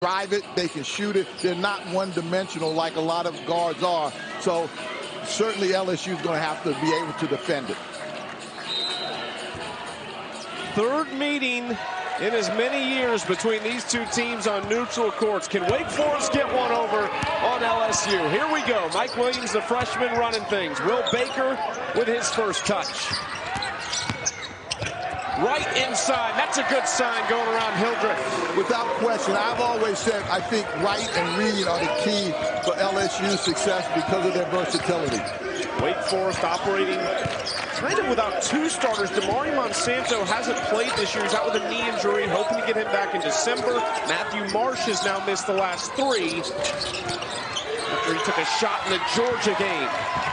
drive it, they can shoot it. They're not one-dimensional like a lot of guards are. So certainly LSU is going to have to be able to defend it. Third meeting in as many years between these two teams on neutral courts. Can Wake Forest get one over on LSU? Here we go. Mike Williams, the freshman, running things. Will Baker with his first touch. Right inside. That's a good sign going around Hildreth. Without question, I've always said I think Wright and Reed are the key for LSU's success because of their versatility. Wake Forest operating kind of without two starters. Damari Monsanto hasn't played this year. He's out with a knee injury, hoping to get him back in December. Matthew Marsh has now missed the last three after he took a shot in the Georgia game.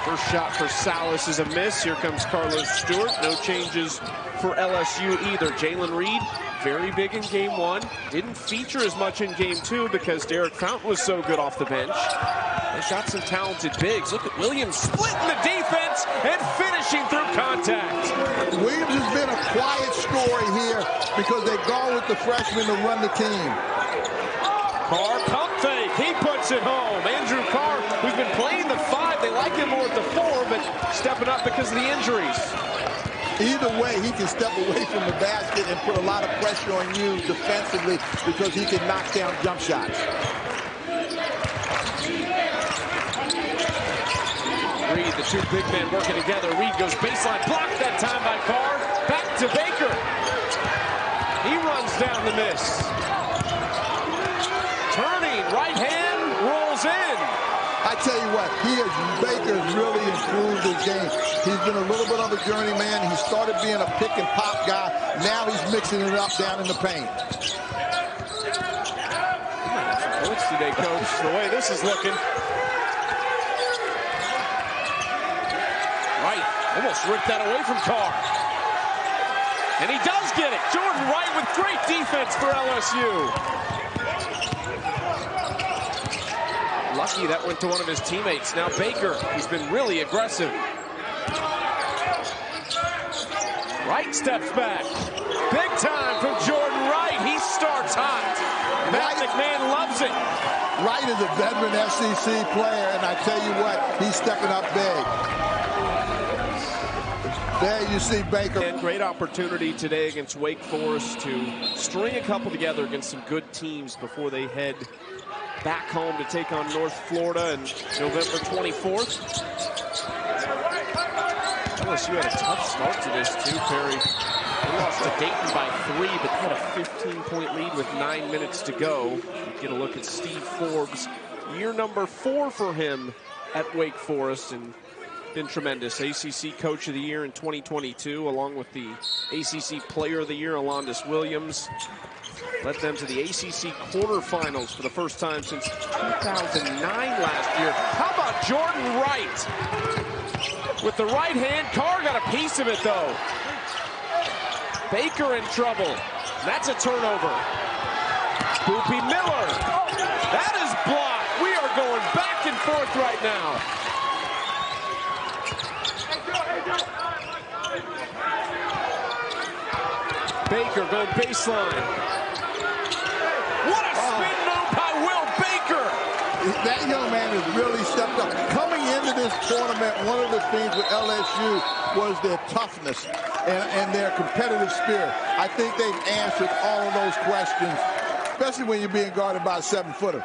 First shot for Salas is a miss. Here comes Carlos Stewart. No changes for LSU either. Jalen Reed, very big in game one. Didn't feature as much in game two because Derek Fountain was so good off the bench. They got some talented bigs. Look at Williams splitting the defense and finishing through contact. Williams has been a quiet story here because they've gone with the freshman to run the team. Carr pump fake. He puts it home. Andrew Carr, who's been playing the 5. They like him more at the 4, but stepping up because of the injuries. Either way, he can step away from the basket and put a lot of pressure on you defensively because he can knock down jump shots. Reed, the two big men working together. Reed goes baseline, blocked that time by Carr. Back to Baker. He runs down the miss. Turning, right hand, rolls in. I tell you what, Baker has really improved his game. He's been a little bit of a journeyman. He started being a pick and pop guy. Now he's mixing it up down in the paint. What's today, Coach? The way this is looking. Wright almost ripped that away from Carr. And he does get it. Jordan Wright with great defense for LSU. Lucky that went to one of his teammates. Now Baker, who's been really aggressive. Wright steps back. Big time from Jordan Wright. He starts hot. Matt McMahon loves it. Wright is a veteran SEC player, and I tell you what, he's stepping up big. There you see Baker. And great opportunity today against Wake Forest to string a couple together against some good teams before they head back home to take on North Florida on November 24th. LSU had a tough start to this too, Perry. They lost to Dayton by 3, but they had a 15-point lead with 9 minutes to go. We get a look at Steve Forbes. Year number 4 for him at Wake Forest, and been tremendous. ACC Coach of the Year in 2022, along with the ACC Player of the Year, Alondis Williams. Led them to the ACC quarterfinals for the first time since 2009 last year. How about Jordan Wright? With the right hand, Carr got a piece of it though. Baker in trouble. That's a turnover. Boopy Miller. That is blocked. We are going back and forth right now. Baker going baseline. What a spin move by Will Baker. That young man has really stepped up. Coming into this tournament, one of the things with LSU was their toughness and their competitive spirit. I think they've answered all of those questions, especially when you're being guarded by a 7-footer.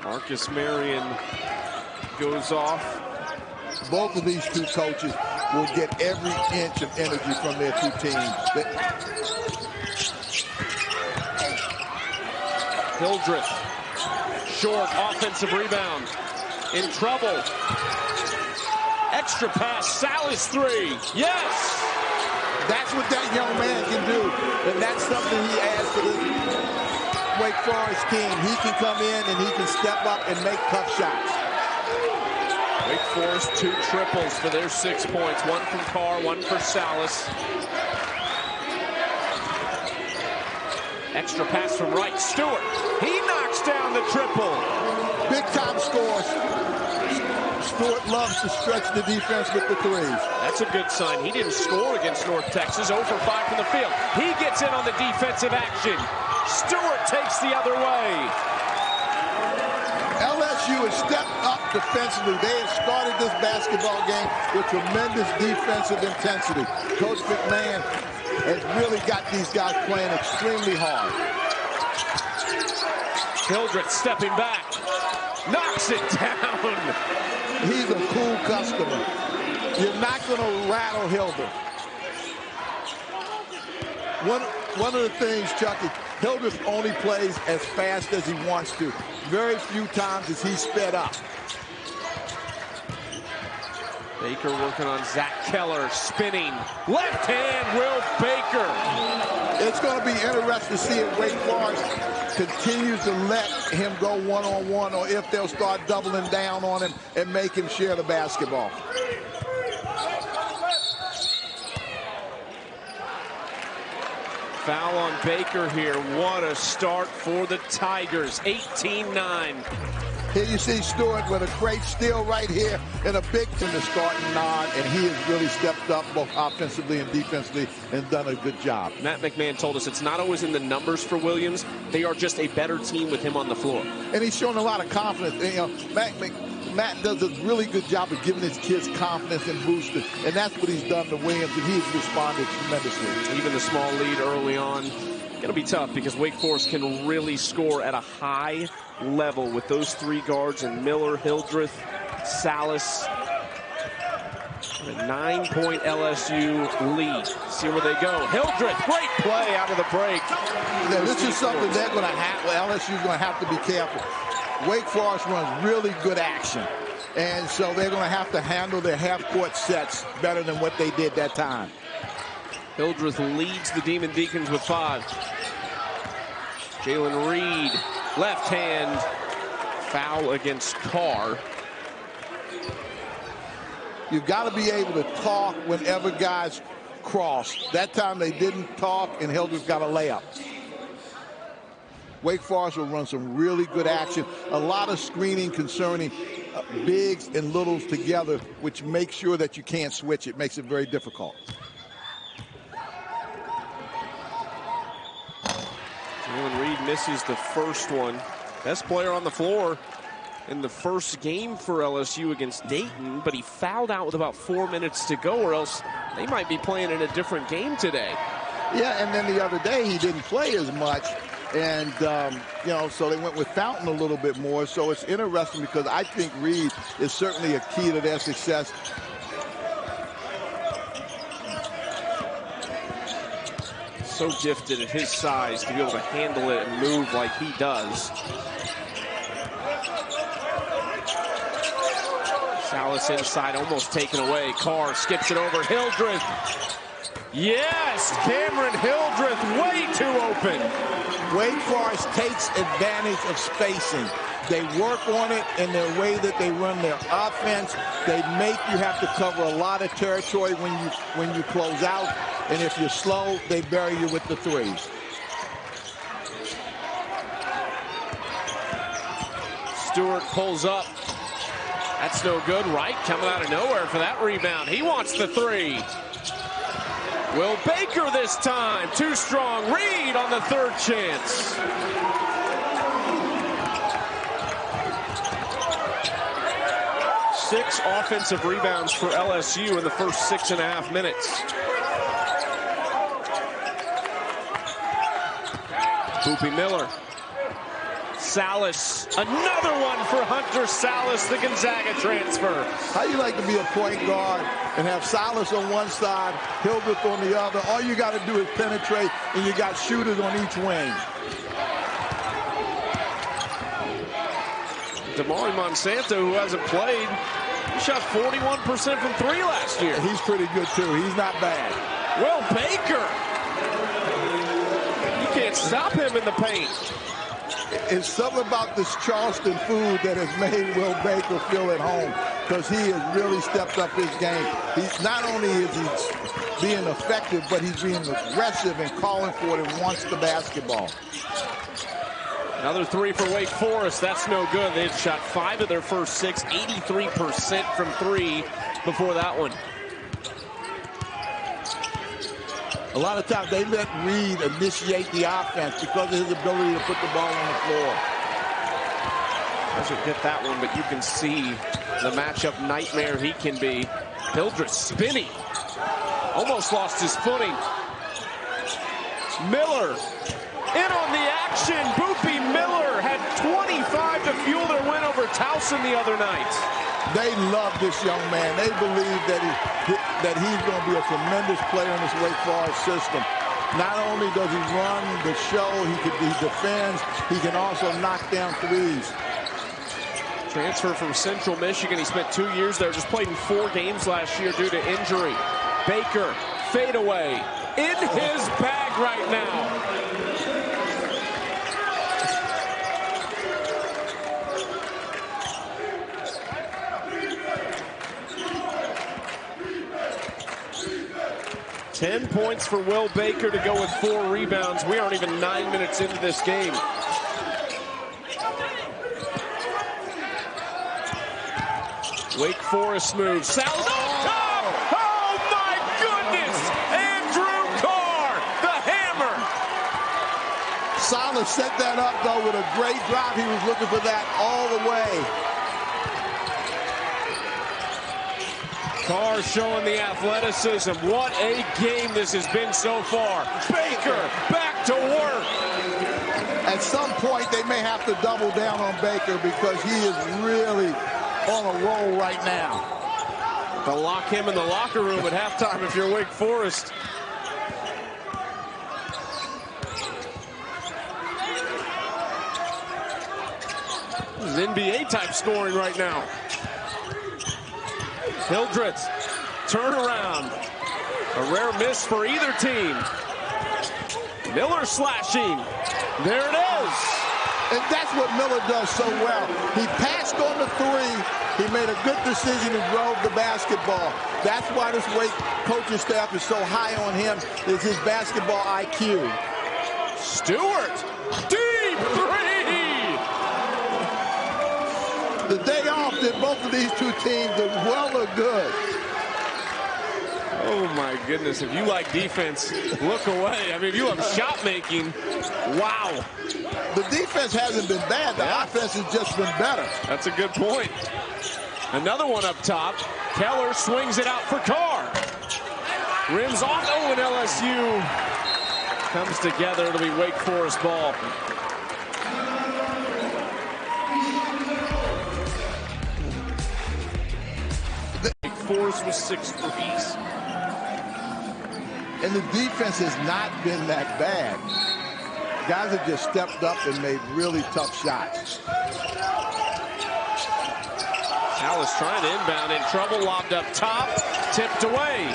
Marcus Marion goes off. Both of these two coaches will get every inch of energy from their two teams. Hildreth, short offensive rebound, in trouble. Extra pass, Salas 3, yes! That's what that young man can do, and that's something he adds to the Wake Forest team. He can come in and he can step up and make tough shots. Wake Forest 2 triples for their 6 points. 1 from Carr, 1 for Salas. Extra pass from Wright. Stewart, he knocks down the triple. Big time scores. Stewart loves to stretch the defense with the threes. That's a good sign. He didn't score against North Texas. 0 for 5 from the field. He gets in on the defensive action. Stewart takes the other way. LSU has stepped up defensively. They have started this basketball game with tremendous defensive intensity. Coach McMahon has really got these guys playing extremely hard. Hildreth stepping back. Knocks it down. He's a cool customer. You're not going to rattle Hildreth. One of the things, Chucky, Hildreth only plays as fast as he wants to. Very few times is he sped up. Baker working on Zach Keller, spinning. Left hand, Will Baker. It's going to be interesting to see if Wake Forest continues to let him go one-on-one, or if they'll start doubling down on him and make him share the basketball. Foul on Baker here. What a start for the Tigers. 18-9. Here you see Stewart with a great steal right here and a big in the starting nod, and he has really stepped up both offensively and defensively and done a good job. Matt McMahon told us it's not always in the numbers for Williams. They are just a better team with him on the floor. And he's showing a lot of confidence. And, you know, Matt does a really good job of giving his kids confidence and boosting, and that's what he's done to Williams, and he's responded tremendously. Even the small lead early on, going to be tough because Wake Forest can really score at a high level with those three guards and Miller, Hildreth, Salas. A 9-point LSU lead. See where they go. Hildreth, great play out of the break. Now, this is something they're going to have. Well, LSU's going to have to be careful. Wake Forest runs really good action, and so they're going to have to handle their half-court sets better than what they did that time. Hildreth leads the Demon Deacons with 5. Jalen Reed, left hand, foul against Carr. You've got to be able to talk whenever guys cross. That time they didn't talk, and Hildreth got a layup. Wake Forest will run some really good action. A lot of screening concerning bigs and littles together, which makes sure that you can't switch. It makes it very difficult. Jalen Reed misses the first one. Best player on the floor in the first game for LSU against Dayton, but he fouled out with about 4 minutes to go, or else they might be playing in a different game today. Yeah, and then the other day he didn't play as much. And, you know, so they went with Fountain a little bit more. So it's interesting because I think Reed is certainly a key to their success. So gifted at his size to be able to handle it and move like he does. Salas inside, almost taken away. Carr skips it over. Hildreth. Yes, Cameron Hildreth way too open. Wake Forest takes advantage of spacing. They work on it in their way that they run their offense. They make you have to cover a lot of territory when you close out. And if you're slow, they bury you with the threes. Stewart pulls up. That's no good. Wright coming out of nowhere for that rebound. He wants the three. Will Baker this time. Too strong. Reed on the third chance. Six offensive rebounds for LSU in the first 6.5 minutes. Boopy Miller. Salas, another one for Hunter Salas, the Gonzaga transfer. How you like to be a point guard and have Salas on one side, Hildreth on the other? All you got to do is penetrate, and you got shooters on each wing. Damari Monsanto, who hasn't played, he shot 41% from 3 last year. He's pretty good, too. He's not bad. Will Baker. You can't stop him in the paint. It's something about this Charleston food that has made Will Baker feel at home, because he has really stepped up his game. He's not only is he being effective, but he's being aggressive and calling for it and wants the basketball. Another three for Wake Forest. That's no good. They'd shot 5 of their first 6, 83% from 3 before that one. A lot of times they let Reed initiate the offense because of his ability to put the ball on the floor. Doesn't get that one, but you can see the matchup nightmare he can be. Hildreth spinning. Almost lost his footing. Miller in on the action. Boopy Miller had 25 to fuel their win over Towson the other night. They love this young man. They believe that he's going to be a tremendous player in this Wake Forest system. Not only does he run the show, he defends, he can also knock down threes. Transfer from Central Michigan. He spent 2 years there, just played in 4 games last year due to injury. Baker, fadeaway, in his bag right now. Ten points for Will Baker to go with 4 rebounds. We aren't even 9 minutes into this game. Wake Forest moves. Sal's on top! Oh my goodness! Andrew Carr, the hammer! Silas set that up though with a great drive. He was looking for that all the way. Carr showing the athleticism. What a game this has been so far. Baker back to work. At some point, they may have to double down on Baker because he is really on a roll right now. They'll lock him in the locker room at halftime if you're Wake Forest. This is NBA type scoring right now. Hildreth, turnaround. A rare miss for either team. Miller slashing. There it is. And that's what Miller does so well. He passed on the 3. He made a good decision and drove the basketball. That's why this Wake coaching staff is so high on him, is his basketball IQ. Stewart, deep 3. The day off that both of these two teams did well or good. Oh my goodness, if you like defense, look away. I mean, if you have shot making, wow. The defense hasn't been bad. The offense has just been better. That's a good point. Another one up top. Keller swings it out for Carr. Rims off. Oh, and LSU comes together. It'll be Wake Forest ball. Wake Forest with 6 threes. And the defense has not been that bad. Guys have just stepped up and made really tough shots. Alice trying to inbound, in trouble, lobbed up top, tipped away.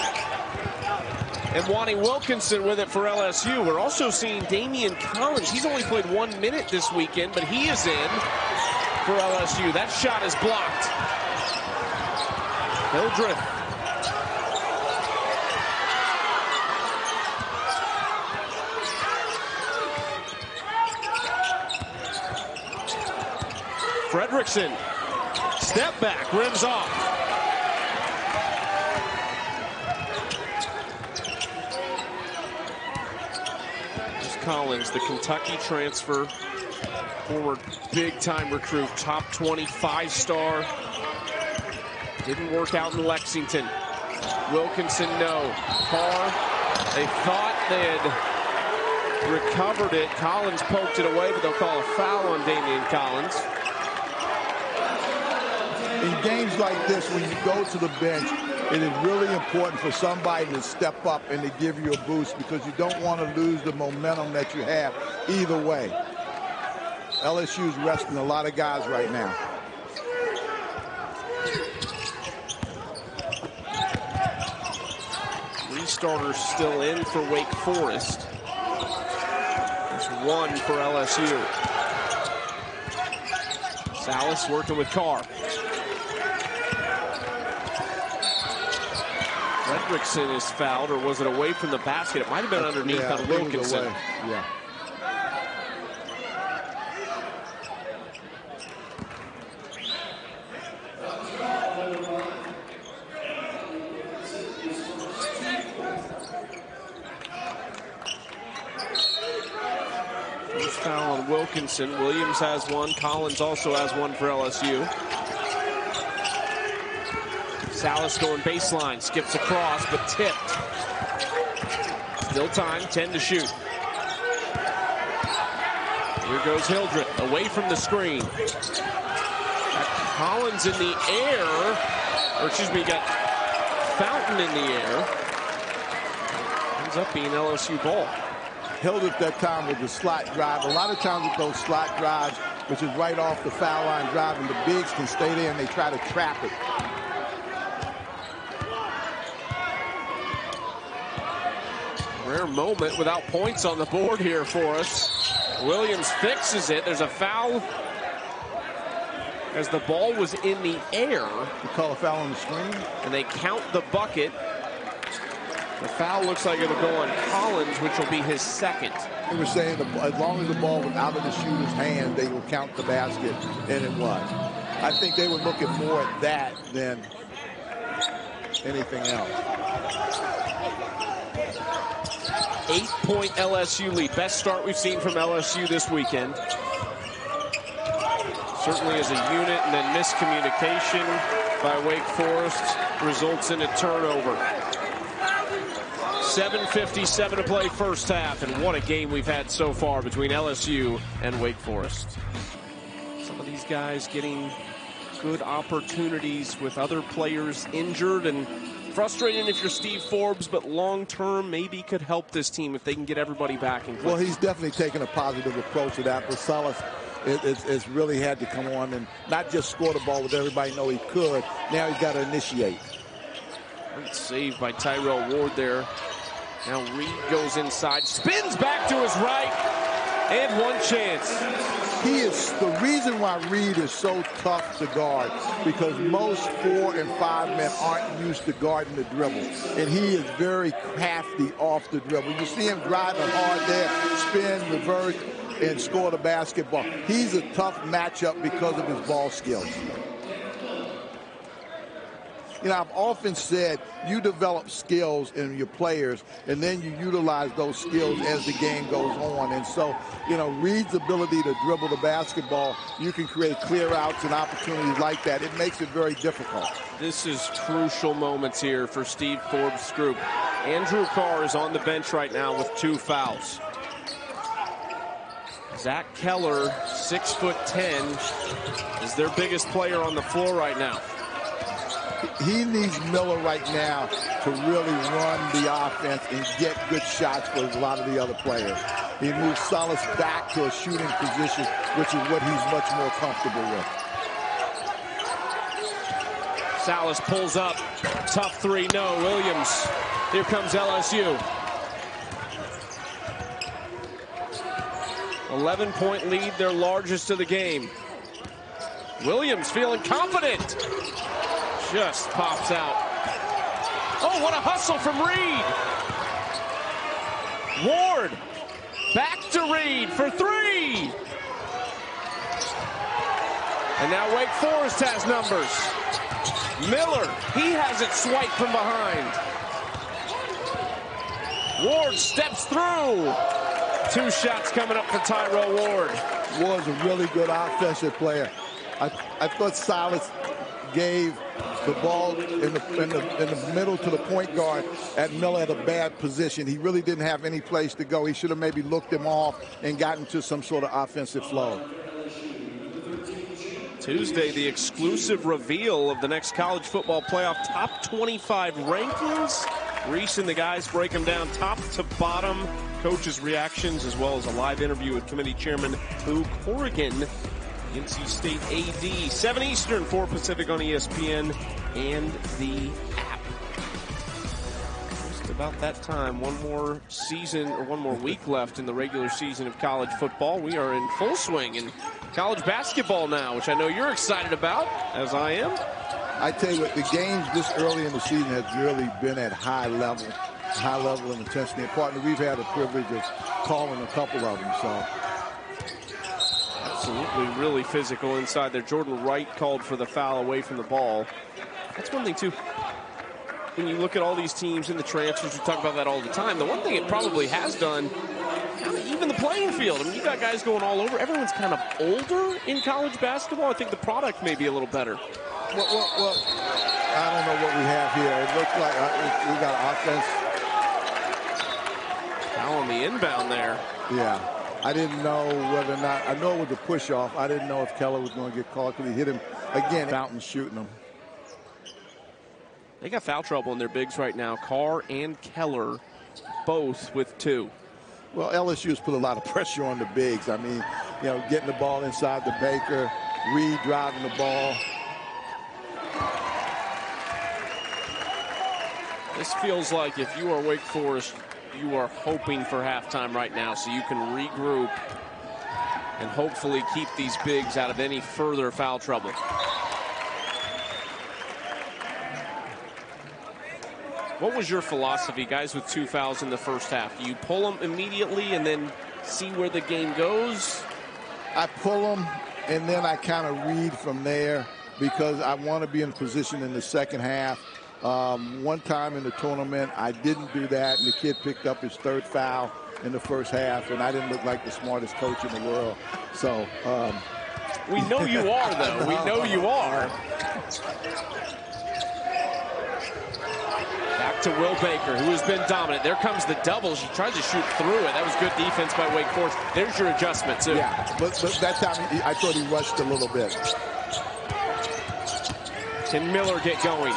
And Wani Wilkinson with it for LSU. We're also seeing Damian Collins. He's only played 1 minute this weekend, but he is in for LSU. That shot is blocked. Hildreth. Fredrickson, step back, rims off. There's Collins, the Kentucky transfer, former big-time recruit, top 25-star. Didn't work out in Lexington. Wilkinson, no. Carr, they thought they had recovered it. Collins poked it away, but they'll call a foul on Damian Collins. In games like this, when you go to the bench, it is really important for somebody to step up and to give you a boost because you don't want to lose the momentum that you have either way. LSU's resting a lot of guys right now. Three starters still in for Wake Forest. There's 1 for LSU. Salas working with Carr. Fredrickson is fouled, or was it away from the basket? It might have been underneath on Wilkinson. Yeah. First foul on Wilkinson. Williams has one. Collins also has one for LSU. Salas going baseline. Skips across, but tipped. Still time. 10 to shoot. Here goes Hildreth. Away from the screen. Got Collins in the air. Or excuse me, got Fountain in the air. Ends up being LSU ball. Hildreth that time with the slot drive. A lot of times with those slot drives, which is right off the foul line drive, and the bigs can stay there and they try to trap it. Rare moment without points on the board here for us. Williams fixes it. There's a foul as the ball was in the air. You call a foul on the screen? And they count the bucket. The foul looks like it'll go on Collins, which will be his second. They were saying as long as the ball was out of the shooter's hand, they would count the basket, and it was. I think they were looking more at that than anything else. 8-point LSU lead. Best start we've seen from LSU this weekend. Certainly as a unit, and then miscommunication by Wake Forest results in a turnover. 7:57 to play first half, and what a game we've had so far between LSU and Wake Forest. Some of these guys getting good opportunities with other players injured, and frustrating if you're Steve Forbes, but long-term maybe could help this team if they can get everybody back in. Well, he's definitely taken a positive approach to that, but Salas it's really had to come on and not just score the ball with everybody know he could. Now he's got to initiate. Great save by Tyrell Ward there. Now Reed goes inside, spins back to his right, and one chance. He is the reason why Reed is so tough to guard, because most 4 and 5 men aren't used to guarding the dribble, and he is very crafty off the dribble. You see him driving hard there, spin, reverse, and score the basketball. He's a tough matchup because of his ball skills. You know, I've often said you develop skills in your players, and then you utilize those skills as the game goes on. And so, you know, Reed's ability to dribble the basketball, you can create clear outs and opportunities like that. It makes it very difficult. This is crucial moments here for Steve Forbes' group. Andrew Carr is on the bench right now with 2 fouls. Zach Keller, 6'10", is their biggest player on the floor right now. He needs Miller right now to really run the offense and get good shots for a lot of the other players. He moves Salas back to a shooting position, which is what he's much more comfortable with. Salas pulls up. Tough three, no. Williams. Here comes LSU. 11-point lead, their largest of the game. Williams feeling confident. Just pops out. Oh, what a hustle from Reed. Ward back to Reed for 3. And now Wake Forest has numbers. Miller, he has it swiped from behind. Ward steps through. 2 shots coming up for Tyrell Ward. Ward's a really good offensive player. I thought Salas gave the ball in the middle to the point guard at Miller at a bad position. He really didn't have any place to go. He should have maybe looked him off and gotten to some sort of offensive flow. Tuesday, the exclusive reveal of the next college football playoff top 25 rankings. Reese and the guys break them down top to bottom. Coaches' reactions, as well as a live interview with committee chairman Boo Corrigan. NC State AD, 7 Eastern, 4 Pacific on ESPN and the app. Just about that time. One more season, or one more week left in the regular season of college football. We are in full swing in college basketball now, which I know you're excited about, as I am. I tell you what, the games this early in the season has really been at high level of intensity. And partner, we've had the privilege of calling a couple of them, so. Absolutely, really physical inside there. Jordan Wright called for the foul away from the ball. That's one thing, too. When you look at all these teams in the transfers, we talk about that all the time. The one thing it probably has done, even the playing field. I mean, you got guys going all over. Everyone's kind of older in college basketball. I think the product may be a little better. Well, I don't know what we have here. It looks like we got offense. Foul on the inbound there. Yeah. I didn't know whether or not, I know it was a push-off. I didn't know if Keller was going to get called because he hit him again. Fountain shooting him. They got foul trouble in their bigs right now. Carr and Keller both with 2. Well, LSU has put a lot of pressure on the bigs. I mean, you know, getting the ball inside the Baker, Reed driving the ball. This feels like if you are Wake Forest, you are hoping for halftime right now so you can regroup and hopefully keep these bigs out of any further foul trouble. What was your philosophy, guys, with 2 fouls in the first half? Do you pull them immediately and then see where the game goes? I pull them and then I kind of read from there because I want to be in position in the second half. One time in the tournament, I didn't do that, and the kid picked up his 3rd foul in the first half, and I didn't look like the smartest coach in the world. So we know you are, though. We know you are. Back to Will Baker, who has been dominant. There comes the double. She tried to shoot through it. That was good defense by Wake Forest. There's your adjustment, too. Yeah, but that time I thought he rushed a little bit. Can Miller get going?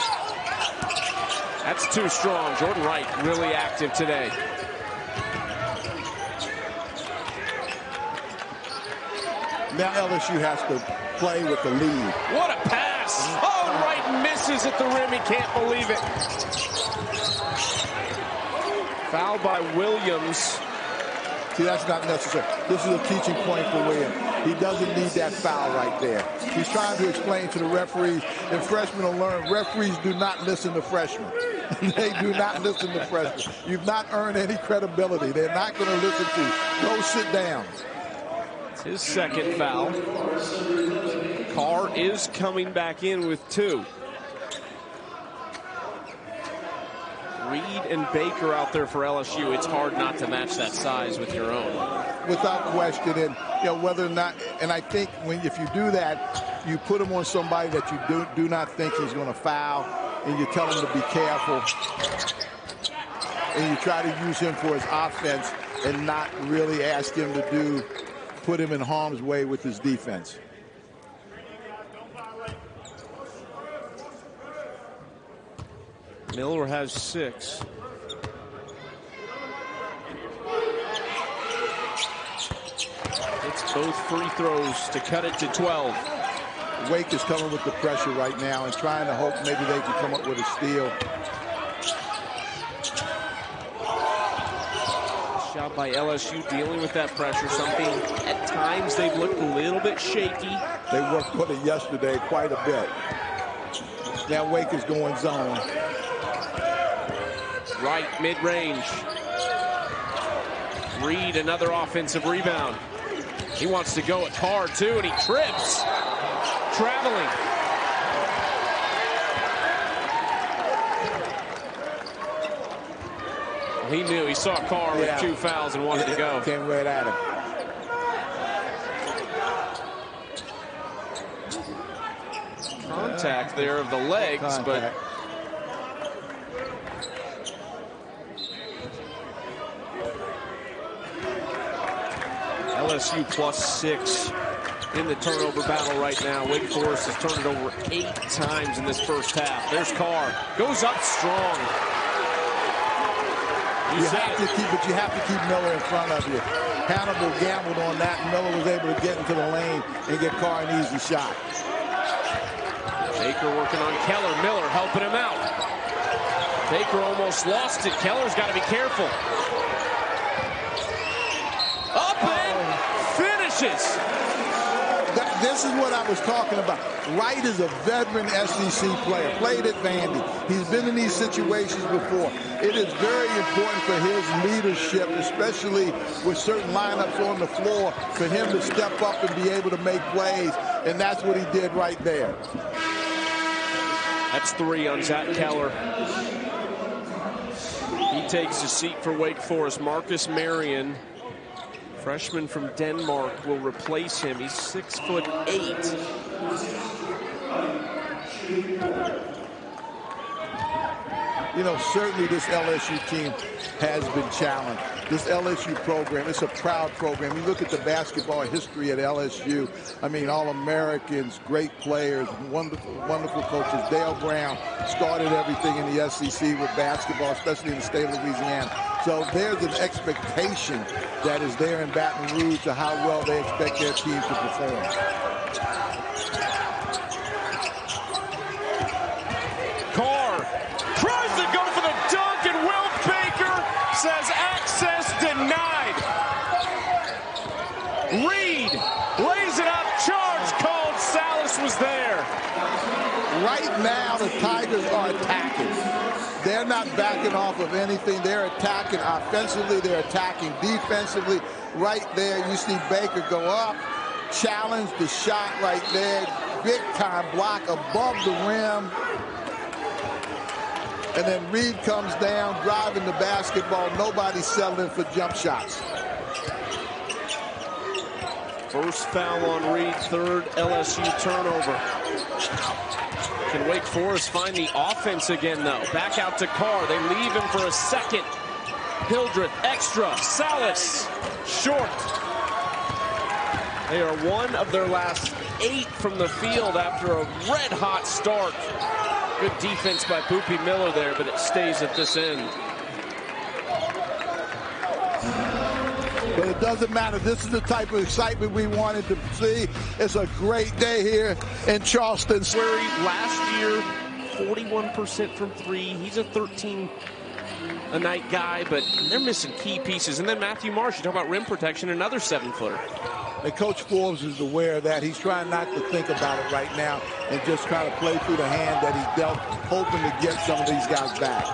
That's too strong. Jordan Wright really active today. Now LSU has to play with the lead. What a pass! Oh, Wright misses at the rim. He can't believe it. Foul by Williams. See, that's not necessary. This is a teaching point for Williams. He doesn't need that foul right there. He's trying to explain to the referees, and freshmen will learn, referees do not listen to freshmen. They do not listen to freshmen. You've not earned any credibility. They're not going to listen to you. Go sit down. It's his 2nd foul. Carr is coming back in with 2. Reed and Baker out there for LSU. It's hard not to match that size with your own. Without question, and you know whether or not, and I think if you do that, you put him on somebody that you do not think he's going to foul, and you tell him to be careful, and you try to use him for his offense and not really ask him to put him in harm's way with his defense. Miller has 6. It's both free throws to cut it to 12. Wake is coming with the pressure right now and trying to hope maybe they can come up with a steal. Shot by LSU dealing with that pressure. Something at times they've looked a little bit shaky. They worked on it yesterday quite a bit. Now Wake is going zone. Right, mid-range. Reed, another offensive rebound. He wants to go at Carr, too, and he trips. Traveling. He knew. He saw Carr with 2 fouls and wanted to go. Came right at him. Contact there of the legs, but LSU +6 in the turnover battle right now. Wake Forest has turned it over 8 times in this first half. There's Carr. Goes up strong. You have to keep Miller in front of you. Hannibal gambled on that, and Miller was able to get into the lane and get Carr an easy shot. Baker working on Keller. Miller helping him out. Baker almost lost it. Keller's got to be careful. Up and finishes. This is what I was talking about. Wright is a veteran SEC player, played at Vandy. He's been in these situations before. It is very important for his leadership, especially with certain lineups on the floor, for him to step up and be able to make plays, and that's what he did right there. That's 3 on Zach Keller. He takes a seat for Wake Forest. Marcus Marion Freshman from Denmark will replace him. He's 6'8". You know, certainly this LSU team has been challenged. This LSU program, it's a proud program. You look at the basketball history at LSU. I mean, All-Americans, great players, wonderful, wonderful coaches. Dale Brown started everything in the SEC with basketball, especially in the state of Louisiana. So there's an expectation that is there in Baton Rouge to how well they expect their team to perform. Carr tries to go for the dunk, and Will Baker says access denied. Reed lays it up. Charge called. Salas was there. Right now, the Tigers are attacking. They're not backing off of anything. They're attacking offensively. They're attacking defensively. Right there, you see Baker go up, challenge the shot right there. Big time block above the rim. And then Reed comes down, driving the basketball. Nobody's settling for jump shots. First foul on Reed, third LSU turnover. Can Wake Forest find the offense again, though? Back out to Carr. They leave him for a second. Hildreth, extra. Salas, short. They are one of their last 8 from the field after a red-hot start. Good defense by Poopy Miller there, but it stays at this end. But it doesn't matter. This is the type of excitement we wanted to see. It's a great day here in Charleston. Last year, 41% from 3. He's a 13-a-night guy, but they're missing key pieces. And then Matthew Marsh, you talk about rim protection, another 7-footer. And Coach Forbes is aware of that. He's trying not to think about it right now and just kind of play through the hand that he dealt, hoping to get some of these guys back.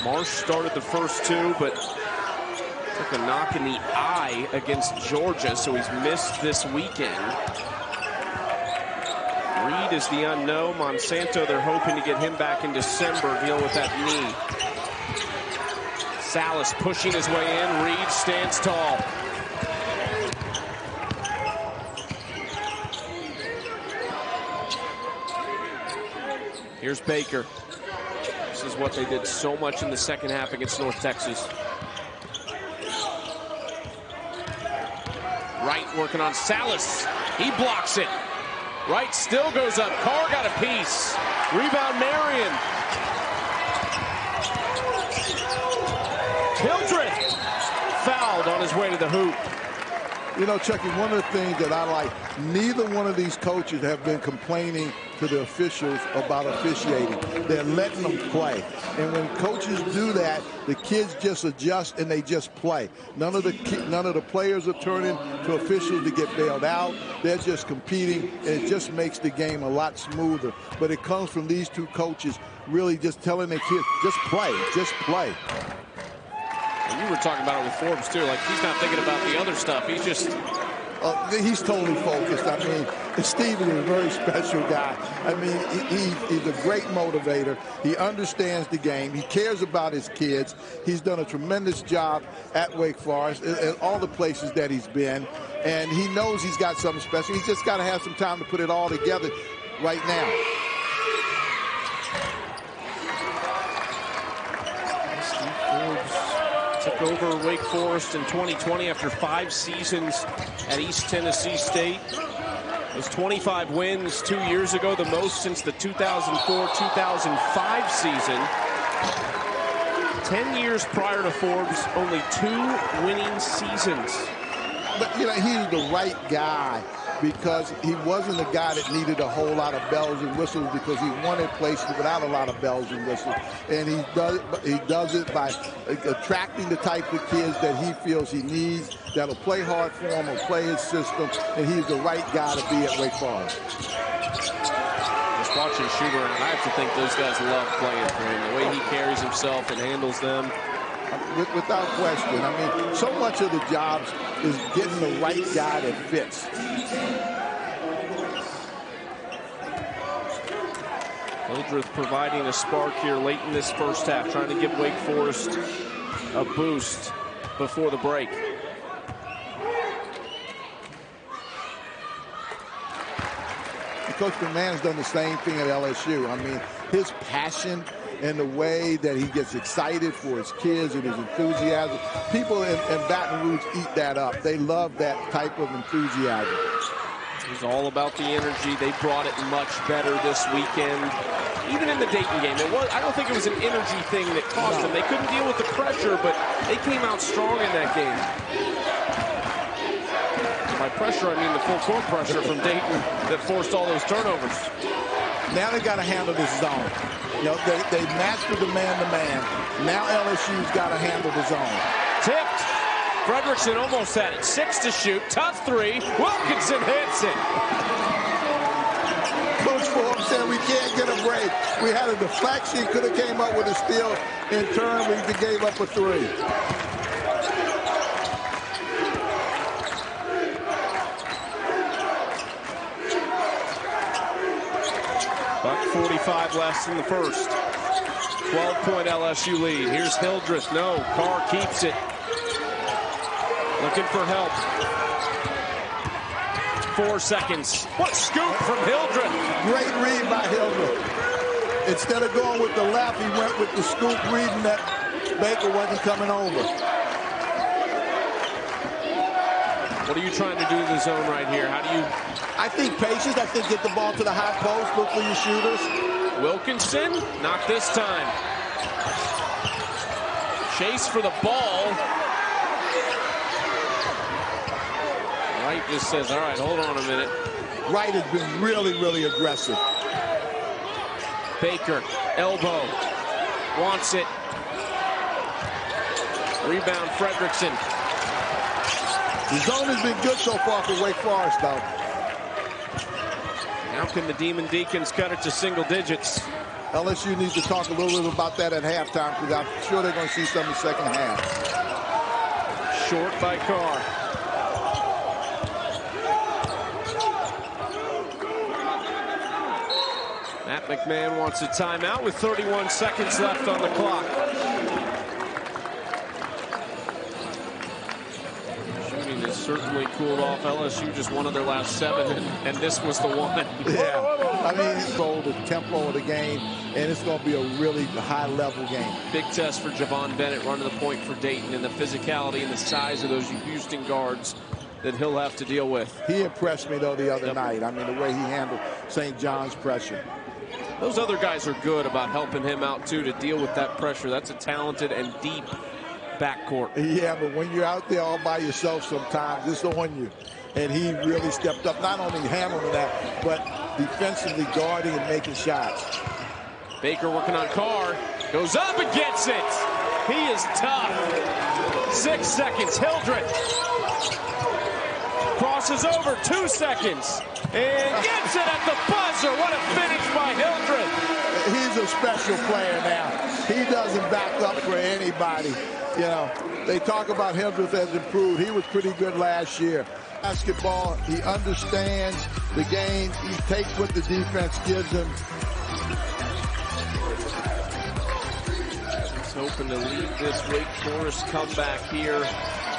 Marsh started the first 2, but took a knock in the eye against Georgia, so he's missed this weekend. Reed is the unknown. Monsanto, they're hoping to get him back in December, dealing with that knee. Salas pushing his way in. Reed stands tall. Here's Baker. This is what they did so much in the second half against North Texas. Wright working on Salas. He blocks it. Wright still goes up. Carr got a piece. Rebound Marion. Hildreth fouled on his way to the hoop. You know, Chucky, one of the things that I like, neither one of these coaches have been complaining to the officials about officiating. They're letting them play. And when coaches do that, the kids just adjust and they just play. None of the players are turning to officials to get bailed out. They're just competing, and it just makes the game a lot smoother. But it comes from these two coaches really just telling their kids, just play, just play. And you were talking about it with Forbes, too. Like, he's not thinking about the other stuff. He's just... he's totally focused. I mean, Steven is a very special guy. I mean, he's a great motivator. He understands the game. He cares about his kids. He's done a tremendous job at Wake Forest and all the places that he's been. And he knows he's got something special. He's just got to have some time to put it all together right now. Took over Wake Forest in 2020 after 5 seasons at East Tennessee State. Those 25 wins 2 years ago, the most since the 2004-2005 season. 10 years prior to Forbes, only 2 winning seasons. But, you know, he's the right guy because he wasn't a guy that needed a whole lot of bells and whistles because he wanted places without a lot of bells and whistles. And he does it by attracting the type of kids that he feels he needs, that'll play hard for him, will play his system, and he's the right guy to be at Wake Forest. Just watching shoot around, I have to think those guys love playing for him. The way he carries himself and handles them. Without question. I mean, so much of the jobs is getting the right guy that fits. Hildreth providing a spark here late in this first half, trying to give Wake Forest a boost. before the break. Coach McMahon has done the same thing at LSU. I mean, his passion and the way that he gets excited for his kids and his enthusiasm. People in Baton Rouge eat that up. They love that type of enthusiasm. It's all about the energy. They brought it much better this weekend. Even in the Dayton game, I don't think it was an energy thing that cost them. They couldn't deal with the pressure, but they came out strong in that game. By pressure, I mean the full court pressure from Dayton that forced all those turnovers. Now they got to handle this zone. You know, they mastered the man-to-man. Now LSU's got to handle the zone. Tipped. Fredrickson almost had it. 6 to shoot. Tough three. Wilkinson hits it. Coach Forbes said we can't get a break. We had a deflection. Could have came up with a steal. In turn, we gave up a three. Buck 45 left in the first. 12-point LSU lead. Here's Hildreth. No. Carr keeps it. Looking for help. 4 seconds. What a scoop from Hildreth. Great read by Hildreth. Instead of going with the left, he went with the scoop, reading that Baker wasn't coming over. What are you trying to do in the zone right here? How do you... I think patience. I think get the ball to the high post. Look for your shooters. Wilkinson, not this time. Chase for the ball. Wright just says, all right, hold on a minute. Wright has been really, really aggressive. Baker, elbow, wants it. Rebound, Fredrickson. The zone has been good so far for Wake Forest, though. How can the Demon Deacons cut it to single digits? LSU needs to talk a little bit about that at halftime, because I'm sure they're going to see some in the second half. Short by Carr. Matt McMahon wants a timeout with 31 seconds left on the clock. Shooting has certainly cooled off. LSU just won of their last 7, and this was the one. Yeah, I mean, control the tempo of the game, and it's going to be a really high-level game. Big test for Javon Bennett running the point for Dayton, and the physicality and the size of those Houston guards that he'll have to deal with. He impressed me, though, the other night. I mean, the way he handled St. John's pressure. Those other guys are good about helping him out, too, to deal with that pressure. That's a talented and deep backcourt. Yeah, but when you're out there all by yourself sometimes, it's on you. And he really stepped up, not only handling that, but defensively guarding and making shots. Baker working on Carr. Goes up and gets it. He is tough. 6 seconds. Hildreth. Crosses over. 2 seconds. And gets it at the buzzer. What a finish by Hildreth. He's a special player now. He doesn't back up for anybody. You know, they talk about Hildreth has improved. He was pretty good last year. Basketball, he understands the game. He takes what the defense gives him. He's hoping to lead this Wake Forest comeback here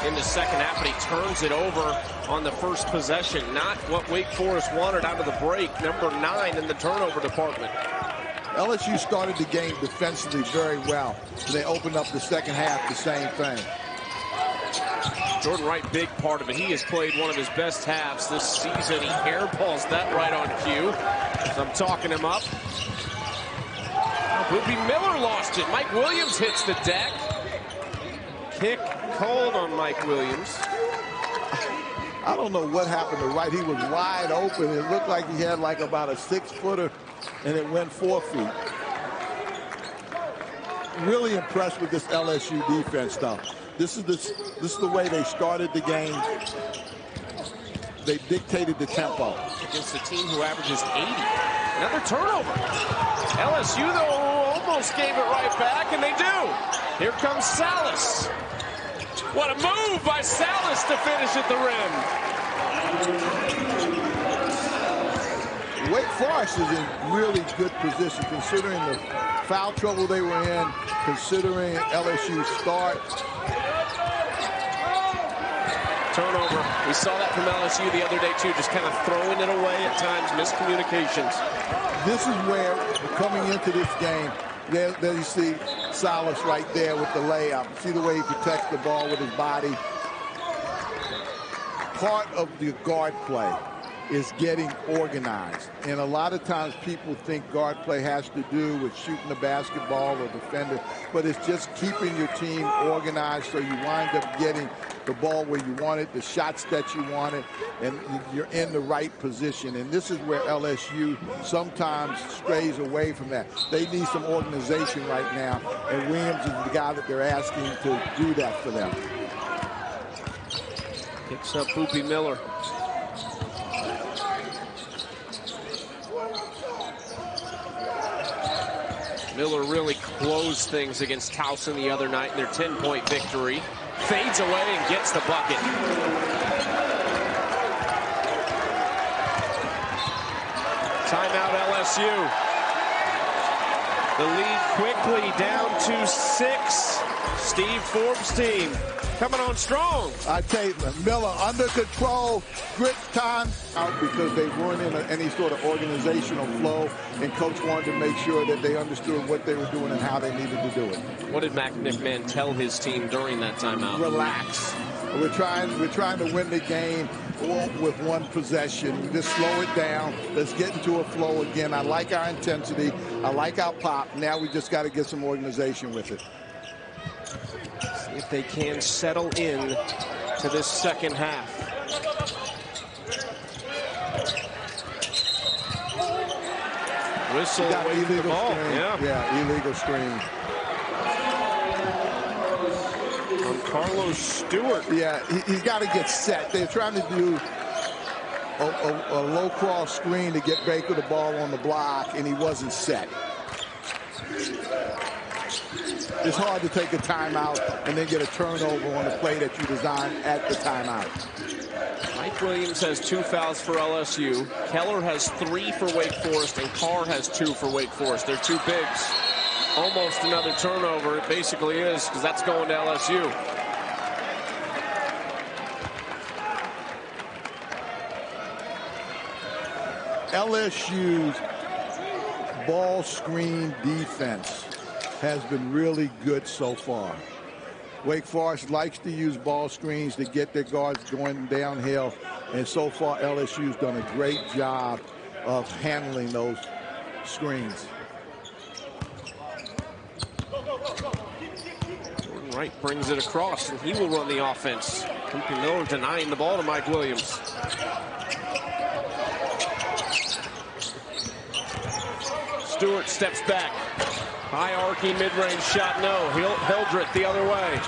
in the second half, but he turns it over on the first possession. Not what Wake Forest wanted out of the break. Number 9 in the turnover department. LSU started the game defensively very well. They opened up the second half the same thing. Jordan Wright, big part of it. He has played one of his best halves this season. He airballs that right on cue. So I'm talking him up. Ruby Miller lost it. Mike Williams hits the deck. Kick cold on Mike Williams. I don't know what happened to Wright. He was wide open. It looked like he had like about a 6-footer, and it went 4 feet. Really impressed with this LSU defense, though. This is the way they started the game. They dictated the tempo. Against a team who averages 80. Another turnover. LSU, though, almost gave it right back, and they do. Here comes Salas. What a move by Salas to finish at the rim. Wake Forest is in really good position considering the foul trouble they were in, considering LSU's start. Turnover. We saw that from LSU the other day, too, just kind of throwing it away at times, miscommunications. This is where, coming into this game, there you see Salas right there with the layup. See the way he protects the ball with his body. Part of the guard play is getting organized. And a lot of times people think guard play has to do with shooting the basketball or defender, but it's just keeping your team organized so you wind up getting the ball where you want it, the shots that you want it, and you're in the right position. And this is where LSU sometimes strays away from that. They need some organization right now, and Williams is the guy that they're asking to do that for them. Picks up Poopy Miller. Miller really closed things against Towson the other night in their 10-point victory. Fades away and gets the bucket. Timeout LSU. The lead quickly down to 6. Steve Forbes' team coming on strong. I tell you, Miller under control, grit time out because they weren't in any sort of organizational flow, and coach wanted to make sure that they understood what they were doing and how they needed to do it. What did McMahon tell his team during that timeout? Relax. We're trying to win the game with one possession. Just slow it down. Let's get into a flow again. I like our intensity. I like our pop. Now we just got to get some organization with it. See if they can settle in to this second half. Whistle away from the ball. Yeah, illegal screen. On Carlos Stewart. Yeah, he's got to get set. They're trying to do a low cross screen to get Baker the ball on the block, and he wasn't set. It's hard to take a timeout and then get a turnover on the play that you designed at the timeout. Mike Williams has 2 fouls for LSU. Keller has 3 for Wake Forest, and Carr has 2 for Wake Forest. They're 2 bigs. Almost another turnover. It basically is, because that's going to LSU. LSU's ball screen defense has been really good so far. Wake Forest likes to use ball screens to get their guards going downhill, and so far LSU's done a great job of handling those screens. Jordan Wright brings it across, and he will run the offense. Poopy Miller denying the ball to Mike Williams. Stewart steps back. High arcing mid-range shot, no. Hildreth the other way.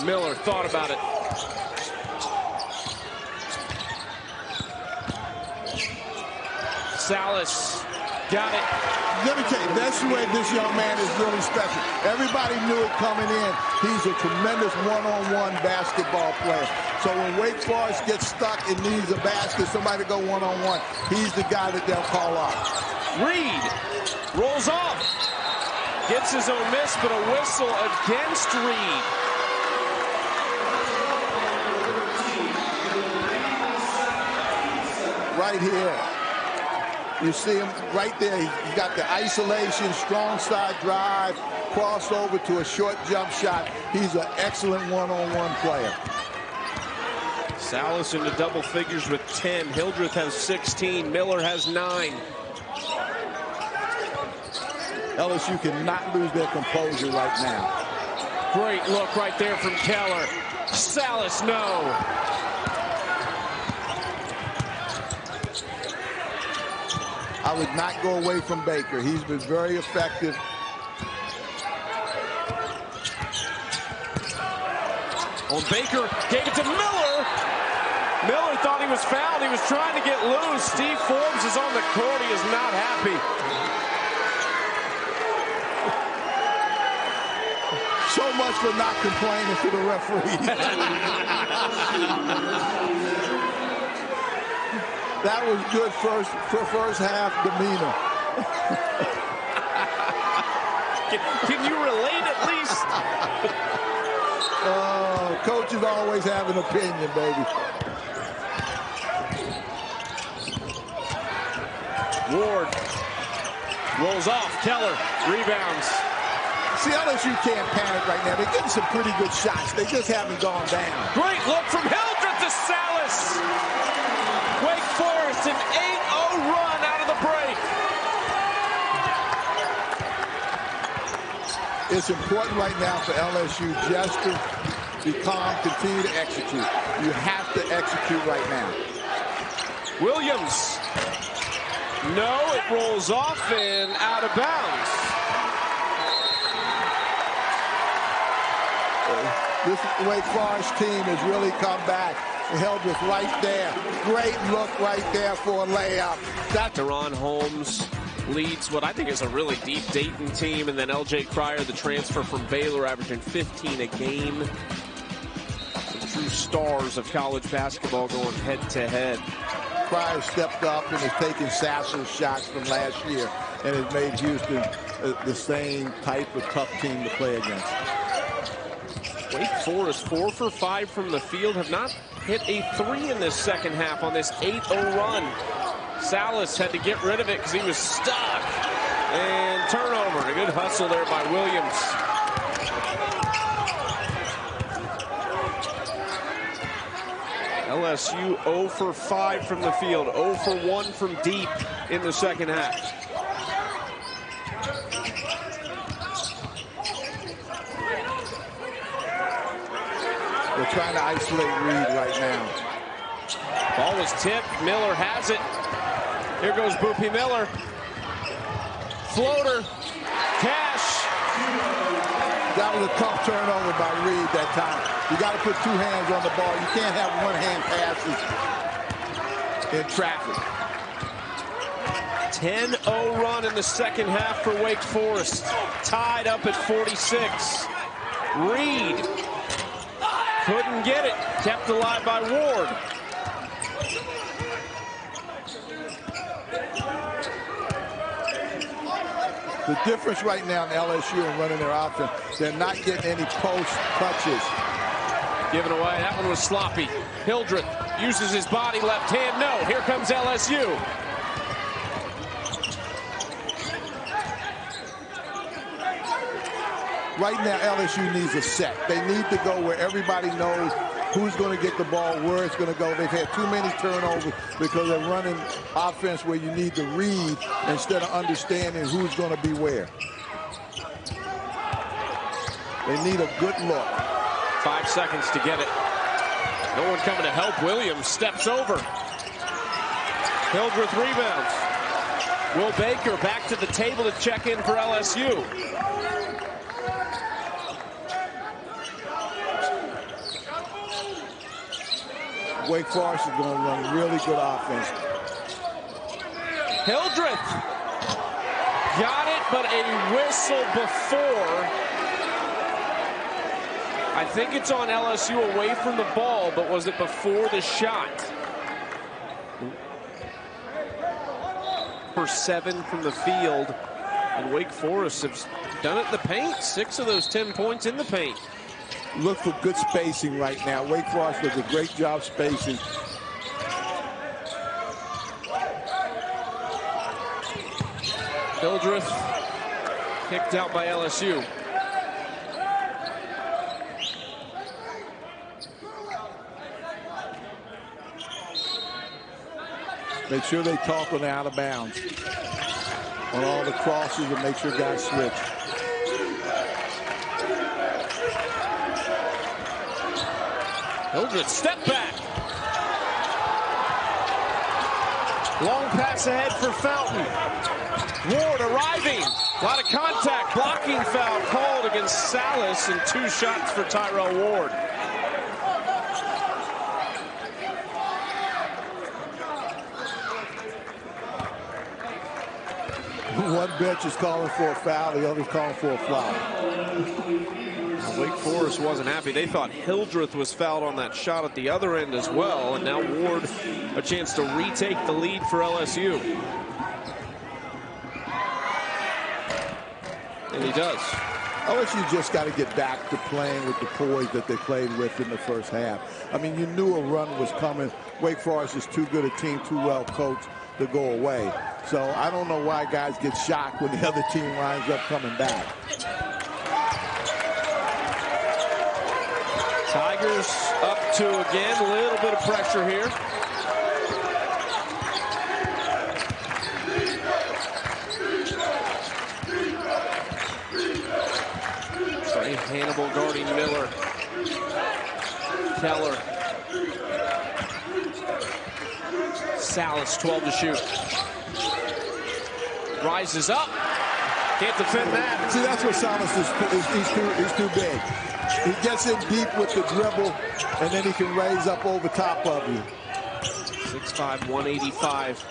Miller thought about it. Salas got it. Let me tell you, that's the way this young man is really special. Everybody knew it coming in. He's a tremendous one-on-one basketball player. So when Wake Forest gets stuck and needs a basket, somebody to go one-on-one, he's the guy that they'll call off. Reed rolls off. Gets his own miss, but a whistle against Reed. Right here. You see him right there. He's got the isolation, strong side drive, crossover to a short jump shot. He's an excellent one-on-one player. Salas into double figures with 10. Hildreth has 16. Miller has 9. LSU cannot lose their composure right now. Great look right there from Keller. Salas, no. I would not go away from Baker. He's been very effective. On Baker, gave it to Miller. Miller thought he was fouled. He was trying to get loose. Steve Forbes is on the court. He is not happy. So much for not complaining to the referee. That was good first half demeanor. Can you relate at least? Oh, coaches always have an opinion, baby. Ward rolls off. Keller rebounds. See, LSU can't panic right now. They're getting some pretty good shots. They just haven't gone down. Great look from Hildreth to Salas. Wake Forest, an 8-0 run out of the break. It's important right now for LSU just to be calm, continue to execute. You have to execute right now. Williams. No, it rolls off and out of bounds. This Wake Forest team has really come back. Hildreth right there. Great look right there for a layup. Deron Holmes leads what I think is a really deep Dayton team, and then L.J. Cryer, the transfer from Baylor, averaging 15 a game. Some true stars of college basketball going head-to-head. Cryer stepped up and has taken Sasser's shots from last year and has made Houston the same type of tough team to play against. Wake Forest 4 for 5 from the field, have not hit a 3 in this second half on this 8-0 run. Salas had to get rid of it because he was stuck. And turnover. A good hustle there by Williams. LSU 0 for 5 from the field, 0 for 1 from deep in the second half. They're trying to isolate Reed right now. Ball was tipped. Miller has it. Here goes Boopy Miller. Floater. Cash. That was a tough turnover by Reed that time. You got to put two hands on the ball. You can't have one hand passes in traffic. 10-0 run in the second half for Wake Forest. Tied up at 46. Reed couldn't get it. Kept alive by Ward. The difference right now in LSU and running their offense, they're not getting any post touches. Given away. That one was sloppy. Hildreth uses his body, left hand. No. Here comes LSU. Right now, LSU needs a set. They need to go where everybody knows who's going to get the ball, where it's going to go. They've had too many turnovers because they're running offense where you need to read instead of understanding who's going to be where. They need a good look. 5 seconds to get it. No one coming to help. Williams steps over. Hildreth rebounds. Will Baker back to the table to check in for LSU. Wake Forest is going to run really good offense. Hildreth got it, but a whistle before. I think it's on LSU away from the ball, but was it before the shot? For 7 from the field, and Wake Forest has done it in the paint. 6 of those 10 points in the paint. Look for good spacing right now. Wake Forest does a great job spacing. Hildreth kicked out by LSU. Make sure they talk when they're out of bounds. On all the crosses and make sure guys switch. Hildreth step back. Long pass ahead for Fountain. Ward arriving. A lot of contact. Blocking foul called against Salas, and 2 shots for Tyrell Ward. One bench is calling for a foul, the other's calling for a foul. Wake Forest wasn't happy. They thought Hildreth was fouled on that shot at the other end as well, and now Ward a chance to retake the lead for LSU. And he does. LSU just got to get back to playing with the poise that they played with in the first half. I mean, you knew a run was coming. Wake Forest is too good a team, too well coached to go away. So I don't know why guys get shocked when the other team winds up coming back. Tigers up 2 again. A little bit of pressure here. Hannibal guarding Miller. Keller. Salas, 12 to shoot. Rises up. Can't defend that. See, that's what Salas is. He's too big. He gets in deep with the dribble, and then he can raise up over top of you. 6'5", 185.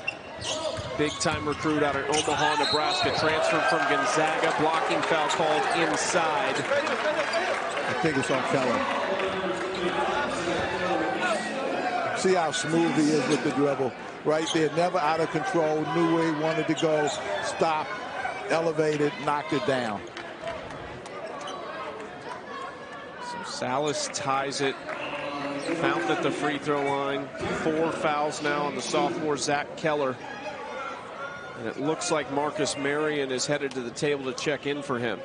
Big-time recruit out of Omaha, Nebraska. Transferred from Gonzaga. Blocking foul called inside. I think it's on Keller. See how smooth he is with the dribble. Right there, never out of control. Knew where he wanted to go. Stopped, elevated, knocked it down. So Salas ties it. Fountain at the free throw line. 4 fouls now on the sophomore Zach Keller. And it looks like Marcus Marion is headed to the table to check in for him.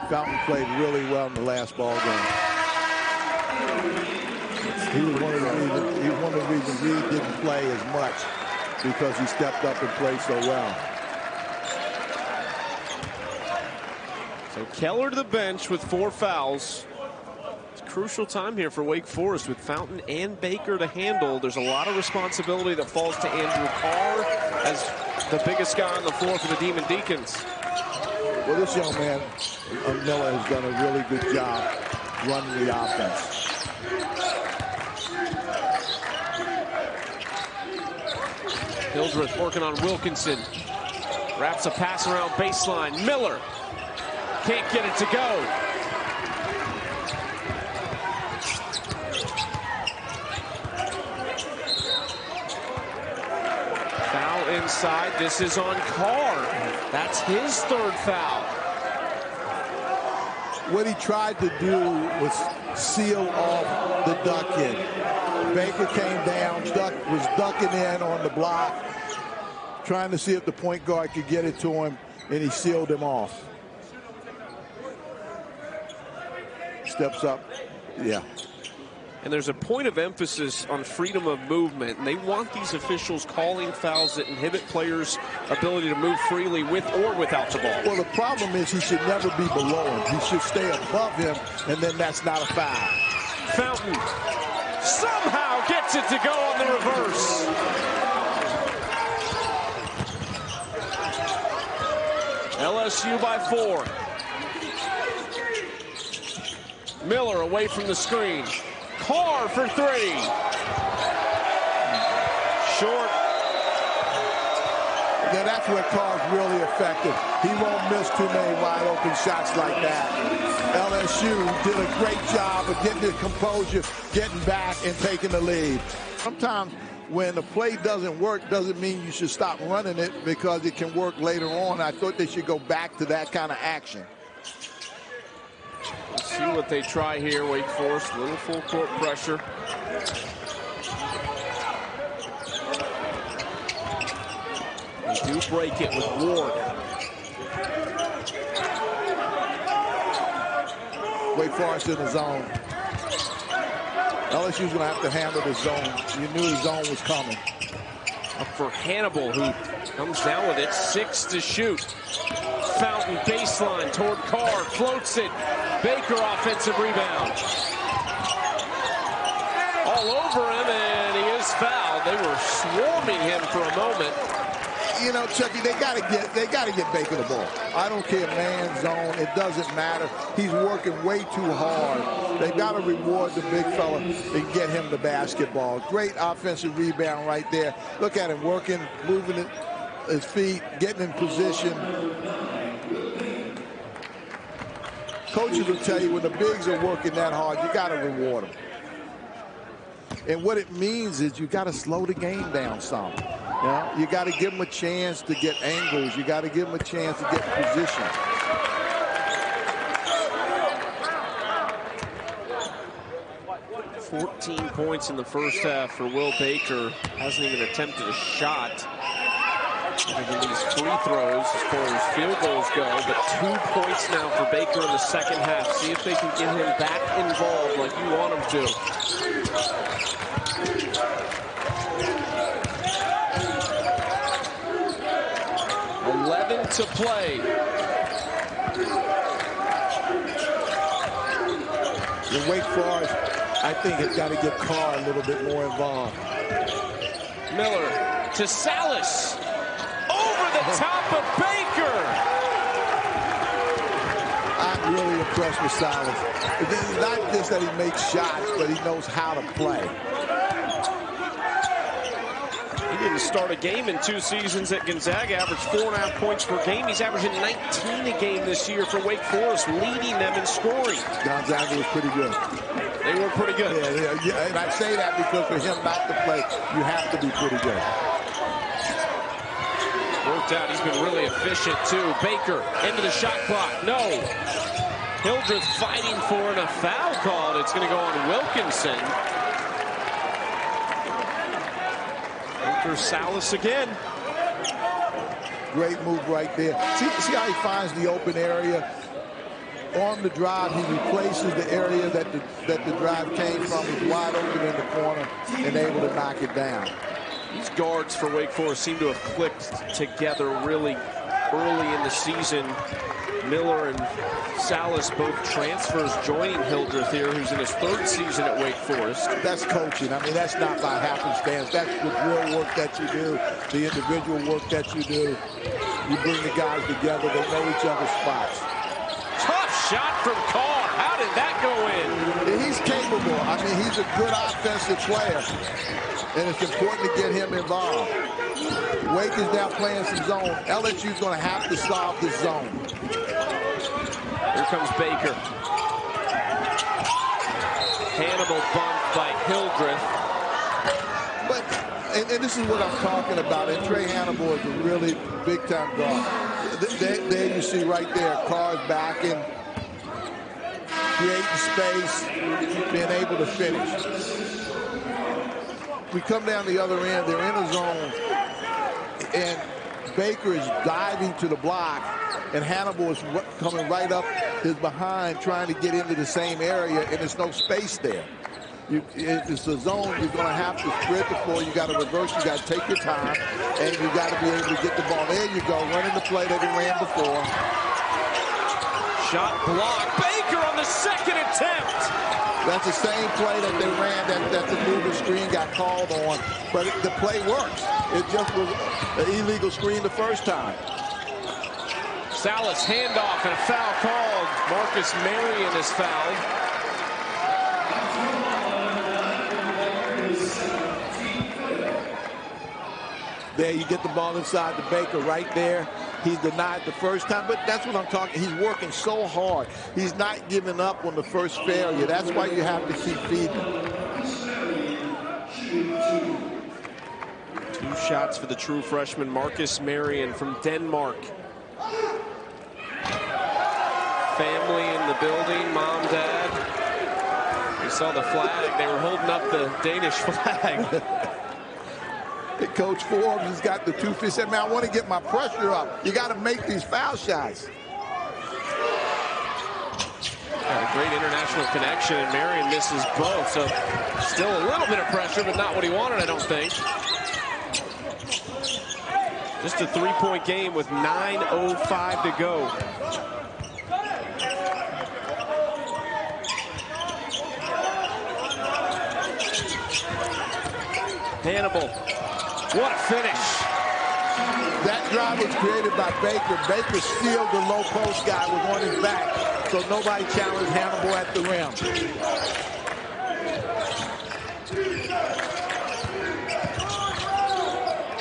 Fountain played really well in the last ball game. He was one of the reasons Reed didn't play as much, because he stepped up and played so well. So Keller to the bench with 4 fouls. It's a crucial time here for Wake Forest with Fountain and Baker to handle. There's a lot of responsibility that falls to Andrew Carr as the biggest guy on the floor for the Demon Deacons. Well, this young man, Miller, has done a really good job running the offense. Hildreth working on Wilkinson. Wraps a pass around baseline. Miller can't get it to go. Foul inside. This is on Carr. That's his 3rd foul. What he tried to do was seal off the duck in. Baker came down, was ducking in on the block, trying to see if the point guard could get it to him, and he sealed him off. Steps up, yeah. And there's a point of emphasis on freedom of movement, and they want these officials calling fouls that inhibit players' ability to move freely with or without the ball. Well, the problem is he should never be below him. He should stay above him, and then that's not a foul. Fountain somehow gets it to go on the reverse. LSU by 4. Miller away from the screen. Carr for 3. Short. Yeah, that's where Carr's really effective. He won't miss too many wide open shots like that. LSU did a great job of getting the composure, getting back, and taking the lead. Sometimes when a play doesn't work, doesn't mean you should stop running it, because it can work later on. I thought they should go back to that kind of action. Let's see what they try here. Wake Forest, a little full court pressure. They do break it with Ward. Wake Forest in the zone. LSU's going to have to handle the zone. You knew the zone was coming. Up for Hannibal, who comes down with it. 6 to shoot. Fountain baseline toward Carr. Floats it. Baker offensive rebound. All over him, and he is fouled. They were swarming him for a moment. You know, Chucky, they gotta get Baker the ball. I don't care, man, zone, it doesn't matter. He's working way too hard. They gotta reward the big fella and get him the basketball. Great offensive rebound right there. Look at him working, moving his feet, getting in position. Coaches will tell you when the bigs are working that hard, you gotta reward them. And what it means is you gotta slow the game down some. Now, you got to give them a chance to get angles. You got to give them a chance to get position. $14 points in the first half for Will Baker. Hasn't even attempted a shot. Even these free throws as far as field goals go, but 2 points now for Baker in the second half. See if they can get him back involved like you want him to. 11 to play. The Wake Forest, I think, has got to get Carr a little bit more involved. Miller to Salas. Over the top of Baker. I'm really impressed with Salas. It's not just that he makes shots, but he knows how to play. He didn't start a game in 2 seasons at Gonzaga, averaged 4.5 points per game. He's averaging 19 a game this year for Wake Forest, leading them in scoring. Gonzaga was pretty good. They were pretty good. Yeah, and I say that because for him not to play, you have to be pretty good. Worked out. He's been really efficient, too. Baker into the shot clock. No. Hildreth fighting for and a foul called. It's going to go on Wilkinson. Baker Salas again. Great move right there. See how he finds the open area? On the drive, he replaces the area that the drive came from. He's wide open in the corner and able to knock it down. These guards for Wake Forest seem to have clicked together really early in the season. Miller and Salas, both transfers, joining Hildreth here, who's in his 3rd season at Wake Forest. That's coaching. I mean, that's not by happenstance. That's the drill work that you do, the individual work that you do. You bring the guys together. They know each other's spots. Tough shot from Carr. How did that go in? He's capable. I mean, he's a good offensive player. And it's important to get him involved. Wake is now playing some zone. LSU's going to have to solve this zone. Here comes Baker. Hannibal bumped by Hildreth. But, and this is what I'm talking about. And Trey Hannibal is a really big-time guard. There you see right there, Carr's backing, creating space, being able to finish. We come down the other end, they're in a zone, and Baker is diving to the block, and Hannibal is coming right up his behind, trying to get into the same area, and there's no space there. It's a zone, you're going to have to spread the floor, you got to reverse, you got to take your time, and you got to be able to get the ball. There you go, running the play that he ran before. Shot blocked. Baker on the second attempt. That's the same play that they ran that the moving screen got called on, but the play works. It just was an illegal screen the first time. Salas handoff and a foul called. Marcus Marion is fouled. There you get the ball inside the Baker right there. He's denied the first time, but that's what I'm talking. He's working so hard. He's not giving up on the first failure. That's why you have to keep feeding. 2 shots for the true freshman, Marcus Marion from Denmark. Family in the building, mom, dad. We saw the flag. They were holding up the Danish flag. Coach Forbes has got the 2 feet. He said, man, I want to get my pressure up. You got to make these foul shots. Got a great international connection, and Marion misses both. So still a little bit of pressure, but not what he wanted, I don't think. Just a 3-point game with 9:05 to go. Hannibal. What a finish. That drive was created by Baker. Baker stealed the low post guy, was on his back, so nobody challenged Hannibal at the rim.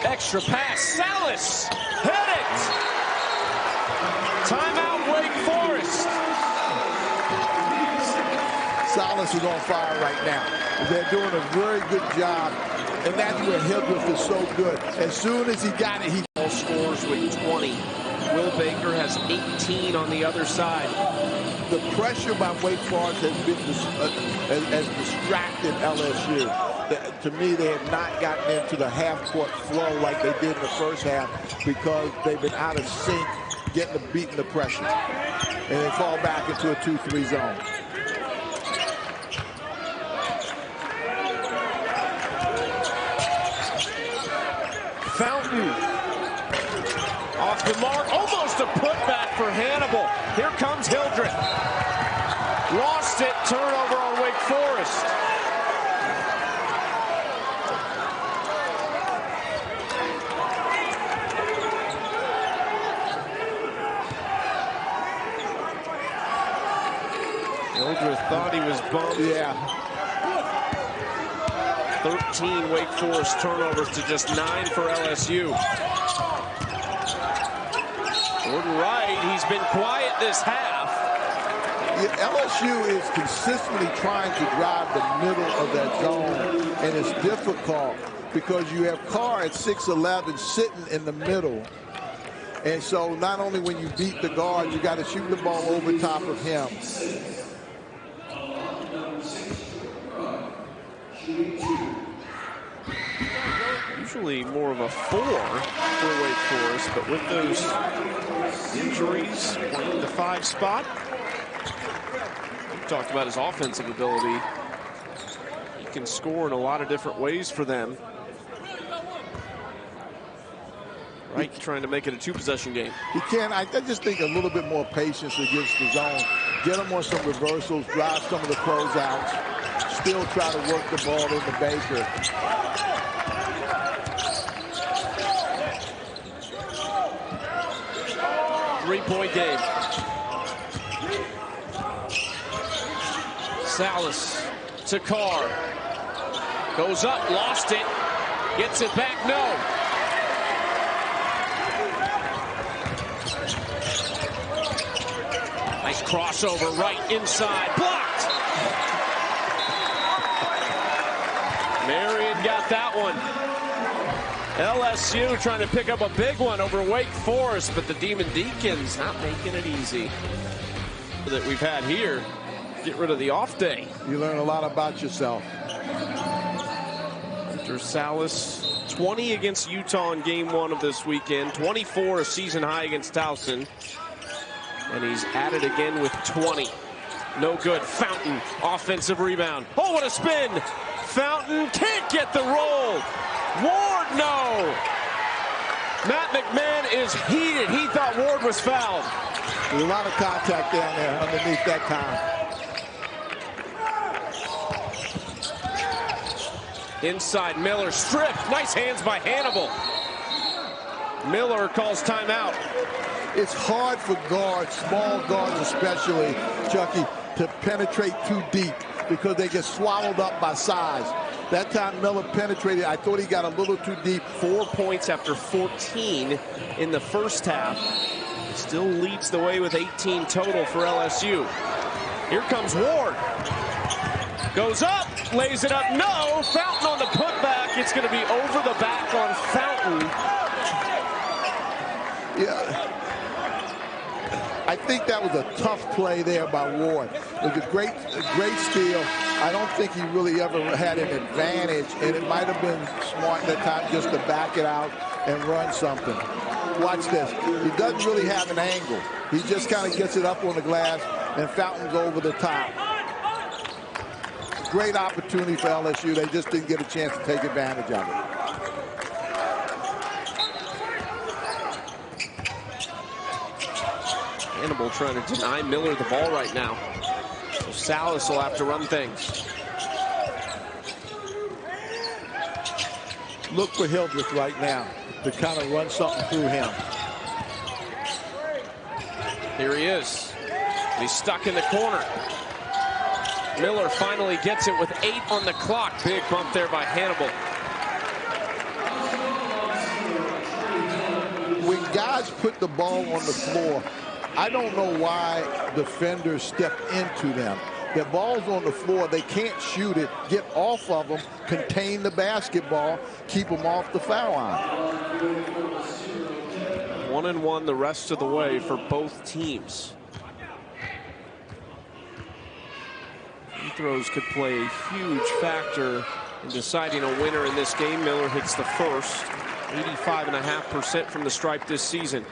Extra pass, Salas. Hit it. Timeout, Wake Forest. Salas is on fire right now. They're doing a very good job And that's where Hildreth is so good. As soon as he got it, he all scores with 20. Will Baker has 18 on the other side. The pressure by Wake Forest has distracted LSU. To me, they have not gotten into the half-court flow like they did in the first half because they've been out of sync, beating the pressure. And they fall back into a 2-3 zone. Fountain off the mark, almost a putback for Hannibal. Here comes Hildreth. Lost it, turnover on Wake Forest. Hildreth thought he was bumped. Yeah. 13 Wake Forest turnovers to just 9 for LSU. Jordan Wright, he's been quiet this half. Yeah, LSU is consistently trying to drive the middle of that zone, and it's difficult because you have Carr at 6'11" sitting in the middle. And so not only when you beat the guard, you got to shoot the ball over top of him. Usually more of a 4 for Wake Forest, but with those injuries, playing the 5 spot. We talked about his offensive ability. He can score in a lot of different ways for them. Right, trying to make it a 2-possession game. He can. I just think a little bit more patience against the zone. Get him on some reversals, drive some of the closeouts. Still try to work the ball into Baker. Three-point game. Salas to Carr. Goes up, lost it. Gets it back, no. Nice crossover right inside. Blocked. Marion got that one. LSU trying to pick up a big one over Wake Forest, but the Demon Deacons not making it easy. That we've had here, get rid of the off day. You learn a lot about yourself. After Salas, 20 against Utah in game 1 of this weekend, 24 a season high against Towson. And he's at it again with 20. No good. Fountain, offensive rebound. Oh, what a spin! Fountain can't get the roll. Ward, no. Matt McMahon is heated. He thought Ward was fouled. There's a lot of contact down there underneath that time. Inside, Miller stripped. Nice hands by Hannibal. Miller calls timeout. It's hard for guards, small guards especially, Chucky, to penetrate too deep because they get swallowed up by size. That time Miller penetrated. I thought he got a little too deep. 4 points after 14 in the first half. Still leads the way with 18 total for LSU. Here comes Ward. Goes up, lays it up. No, Fountain on the putback. It's going to be over the back on Fountain. Yeah. I think that was a tough play there by Ward. It was a great steal. I don't think he really ever had an advantage, and it might have been smart that time just to back it out and run something. Watch this. He doesn't really have an angle. He just kind of gets it up on the glass, and Fountain's over the top. Great opportunity for LSU. They just didn't get a chance to take advantage of it. Hannibal trying to deny Miller the ball right now. So Salas will have to run things. Look for Hildreth right now to kind of run something through him. Here he is. He's stuck in the corner. Miller finally gets it with 8 on the clock. Big bump there by Hannibal. When guys put the ball on the floor, I don't know why defenders step into them. Their ball's on the floor. They can't shoot it. Get off of them. Contain the basketball. Keep them off the foul line. 1-1 the rest of the way for both teams. Free throws could play a huge factor in deciding a winner in this game. Miller hits the first. 85.5% from the stripe this season.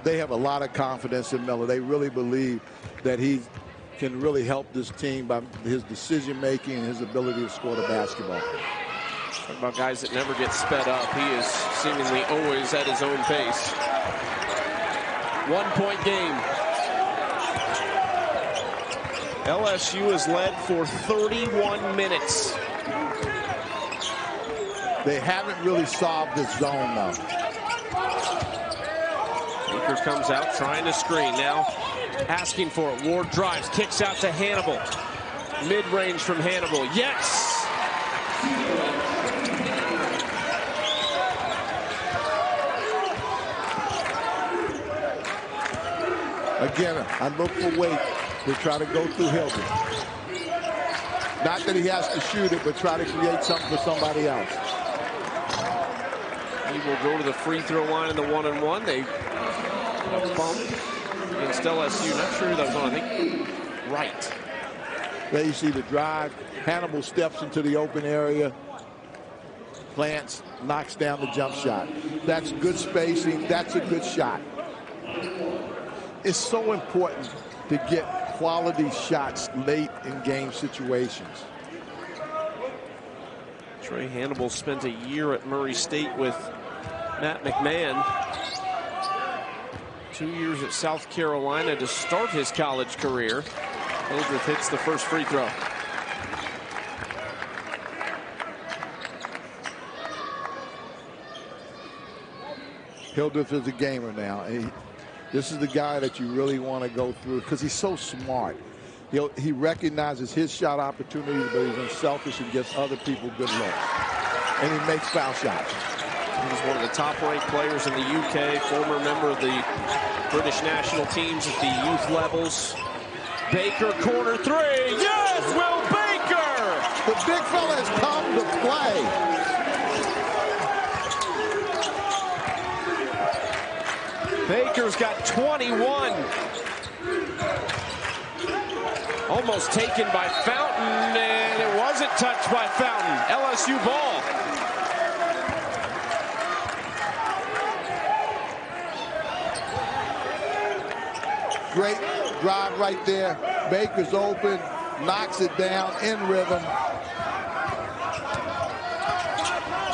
They have a lot of confidence in Miller. They really believe that he can really help this team by his decision making and his ability to score the basketball. Talk about guys that never get sped up. He is seemingly always at his own pace. 1-point game. LSU has led for 31 minutes. They haven't really solved this zone though. Baker comes out trying to screen. Now asking for it. Ward drives, kicks out to Hannibal. Mid-range from Hannibal. Yes! Again, I look for Wake to try to go through Hilton. Not that he has to shoot it, but try to create something for somebody else. He will go to the free throw line in the 1-on-1. They bump against LSU. Not sure who that was on. I think right. There you see the drive. Hannibal steps into the open area. Plants, knocks down the jump shot. That's good spacing. That's a good shot. It's so important to get quality shots late in game situations. Trey Hannibal spent a year at Murray State with Matt McMahon. 2 years at South Carolina to start his college career. Hildreth hits the first free throw. Hildreth is a gamer now. This is the guy that you really want to go through because he's so smart. He recognizes his shot opportunities, but he's unselfish and gives other people good looks. And he makes foul shots. He's one of the top-ranked players in the UK, former member of the British national teams at the youth levels. Baker, corner three. Yes, Will Baker! The big fella has come to play. Baker's got 21. Almost taken by Fountain, and it wasn't touched by Fountain. LSU ball. Great drive right there. Baker's open, knocks it down in rhythm.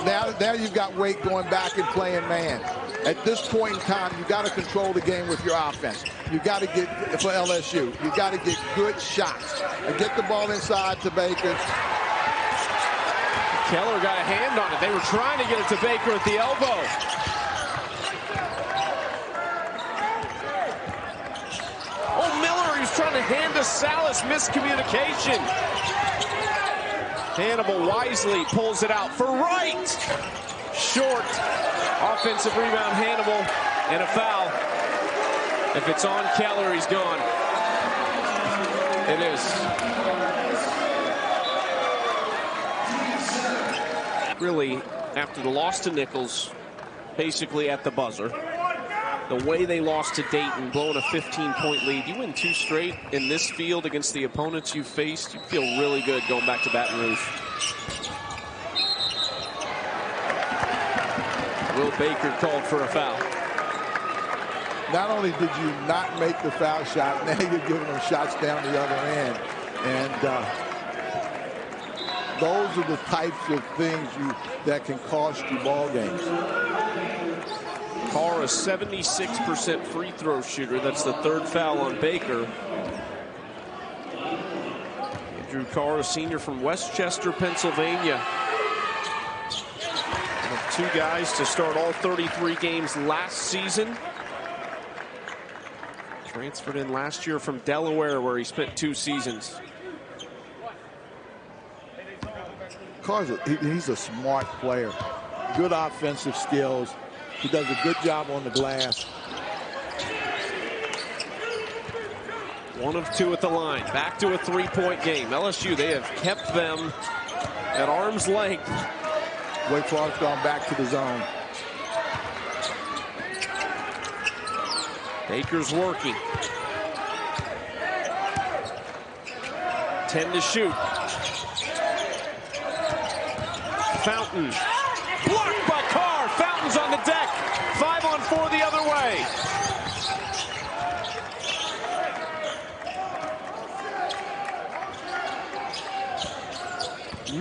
Now you've got Wake going back and playing man. At this point in time, you got to control the game with your offense. You got to get, for LSU, you got to get good shots and get the ball inside to Baker. Keller got a hand on it. They were trying to get it to Baker at the elbow. Oh, Miller, he's trying to hand to Salas. Miscommunication. Hannibal wisely pulls it out for Wright. Short. Offensive rebound, Hannibal, and a foul. If it's on Keller, he's gone. It is. Really, after the loss to Nichols, basically at the buzzer, the way they lost to Dayton, blowing a 15-point lead, you win 2 straight in this field against the opponents you faced, you feel really good going back to Baton Rouge. Will Baker called for a foul. Not only did you not make the foul shot, now you're giving them shots down the other end. And those are the types of things that can cost you ball games. Carr, a 76% free throw shooter. That's the 3rd foul on Baker. Andrew Carr, a senior from Westchester, Pennsylvania. 2 guys to start all 33 games last season. Transferred in last year from Delaware, where he spent 2 seasons. Carr's he's a smart player. Good offensive skills. He does a good job on the glass. 1 of 2 at the line. Back to a 3-point game. LSU, they have kept them at arm's length. Wake Forest gone back to the zone. Baker's working. 10 to shoot. Fountain. Blocked by Carr. Fountain's on the deck. 5 on 4 the other way.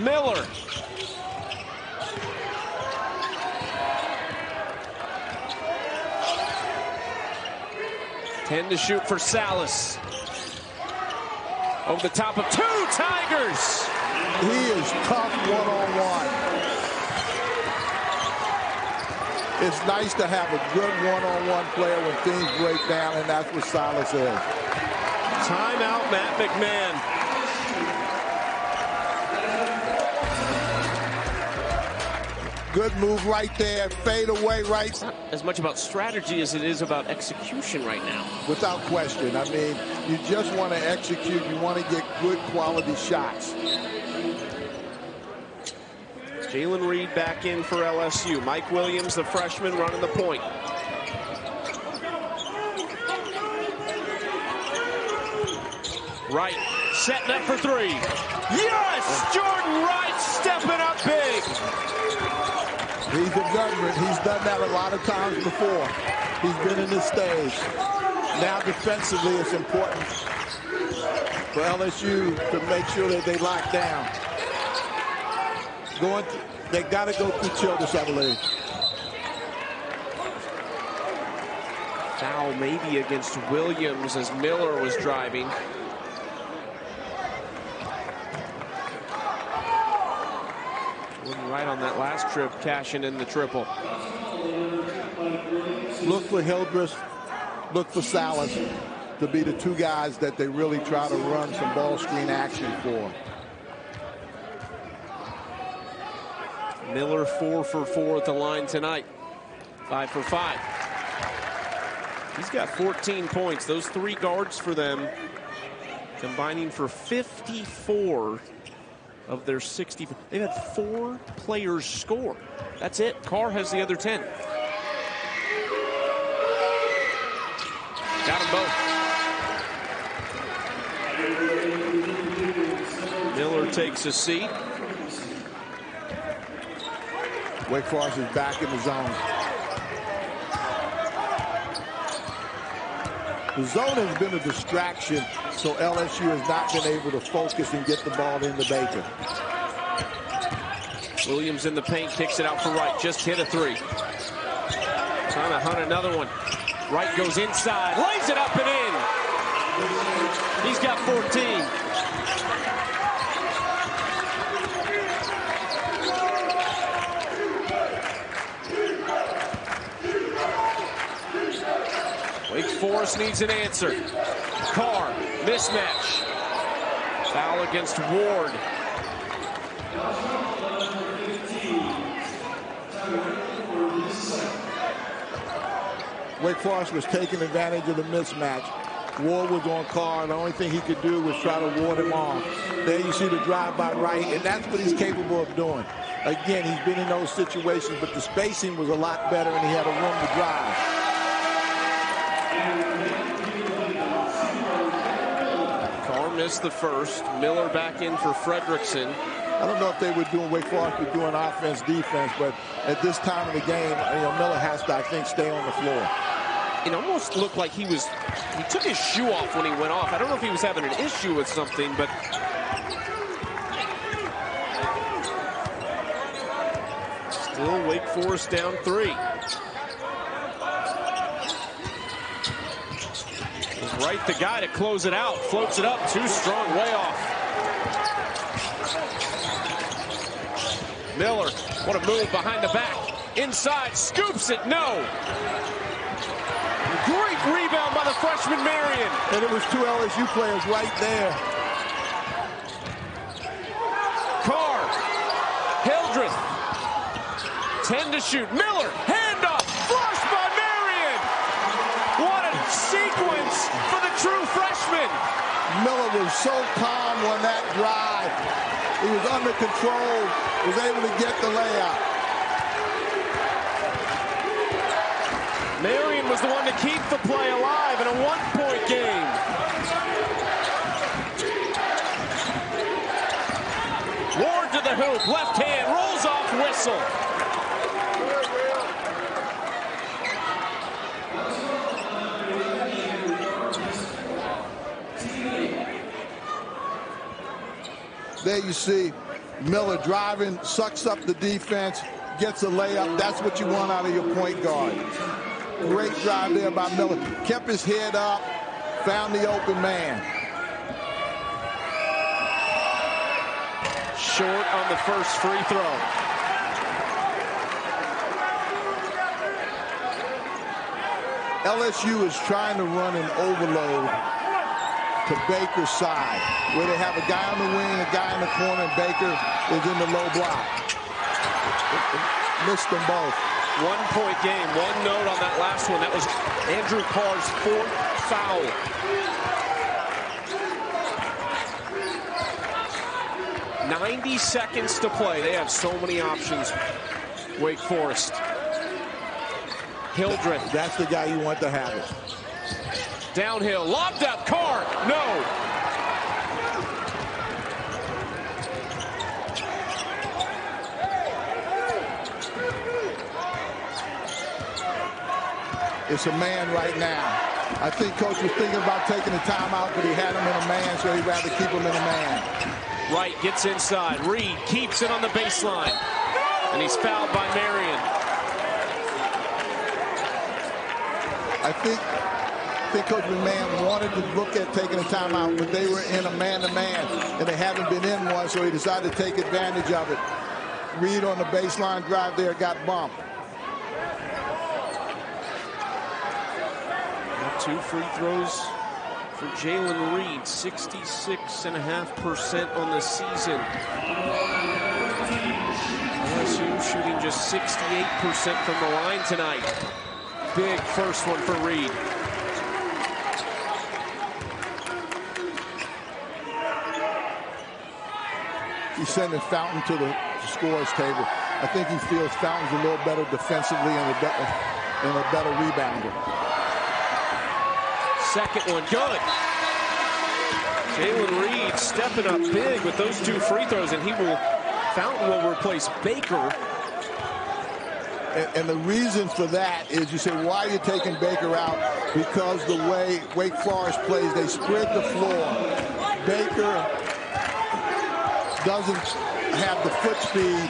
Miller. Ten to shoot for Salas. Over the top of 2 Tigers. He is tough one-on-one. It's nice to have a good one-on-one player when things break down, and that's what Salas is. Timeout, Matt McMahon. Good move right there. Fade away right. It's not as much about strategy as it is about execution right now. Without question. I mean, you just want to execute. You want to get good quality shots. Jalen Reed back in for LSU. Mike Williams, the freshman, running the point. Wright setting up for 3. Yes! Jordan Wright stepping up big. He's a veteran. He's done that a lot of times before. He's been in this stage. Now defensively, it's important for LSU to make sure that they lock down. They got to go through Childress, I believe. Foul maybe against Williams as Miller was driving. Right on that last trip, cashing in the triple. Look for Hildreth, look for Salas to be the 2 guys that they really try to run some ball screen action for. Miller 4 for 4 at the line tonight. 5 for 5. He's got 14 points. Those 3 guards for them combining for 54 of their 60. They've had 4 players score. That's it. Carr has the other 10. Got them both. Miller takes a seat. Wake Forest is back in the zone. The zone has been a distraction, so LSU has not been able to focus and get the ball into Baker. Williams in the paint, kicks it out for Wright. Just hit a 3. Trying to hunt another one. Wright goes inside, lays it up and in. He's got 14. Wake Forest needs an answer. Carr, mismatch. Foul against Ward. Wake Forest was taking advantage of the mismatch. Ward was on Carr. The only thing he could do was try to ward him off. There you see the drive by Wright, and that's what he's capable of doing. Again, he's been in those situations, but the spacing was a lot better, and he had a room to drive. Carr missed the first. Miller back in for Fredrickson. I don't know if they were doing Wake Forest were doing offense, defense, but at this time of the game, Miller has to, I think, stay on the floor. It almost looked like he took his shoe off when he went off. I don't know if he was having an issue with something, but still Wake Forest down 3. Was Wright the guy to close it out. Floats it up, too strong, way off. Miller, what a move behind the back. Inside, scoops it, no. Great rebound by the freshman Marion. And it was 2 LSU players right there. Carr, Hildreth, 10 to shoot. Miller, handoff, flushed by Marion. What a sequence for the true freshman. Miller was so calm on that drive. He was under control, was able to get the layup. Marion was the one to keep the play alive in a one-point game. Ward to the hoop, left hand, rolls off whistle. There you see Miller driving, sucks up the defense, gets a layup. That's what you want out of your point guard. Great drive there by Miller. Kept his head up, found the open man. Short on the first free throw. LSU is trying to run an overload to Baker's side, where they have a guy on the wing, a guy in the corner, and Baker is in the low block. Missed them both. One-point game, one note on that last one. That was Andrew Carr's fourth foul. "90 seconds to play." They have so many options. Wake Forest. Hildreth. That's the guy you want to have it. Downhill, lobbed up, Carr, no. It's a man right now. I think coach was thinking about taking the timeout, but he had him in a man, so he'd rather keep him in a man. Wright gets inside. Reed keeps it on the baseline. And he's fouled by Marion. I think Coach McMahon wanted to look at taking a timeout, but they were in a man-to-man, and they haven't been in one, so he decided to take advantage of it. Reed on the baseline drive there got bumped. Two free throws for Jalen Reed, 66.5% on the season. LSU shooting just 68% from the line tonight. Big first one for Reed. He's sending Fountain to the scores table. I think he feels Fountain's a little better defensively and a better rebounder. Second one, good. Jalen Reed stepping up big with those two free throws, and Fountain will replace Baker. And the reason for that is, you say, why are you taking Baker out? Because the way Wake Forest plays, they spread the floor. Baker doesn't have the foot speed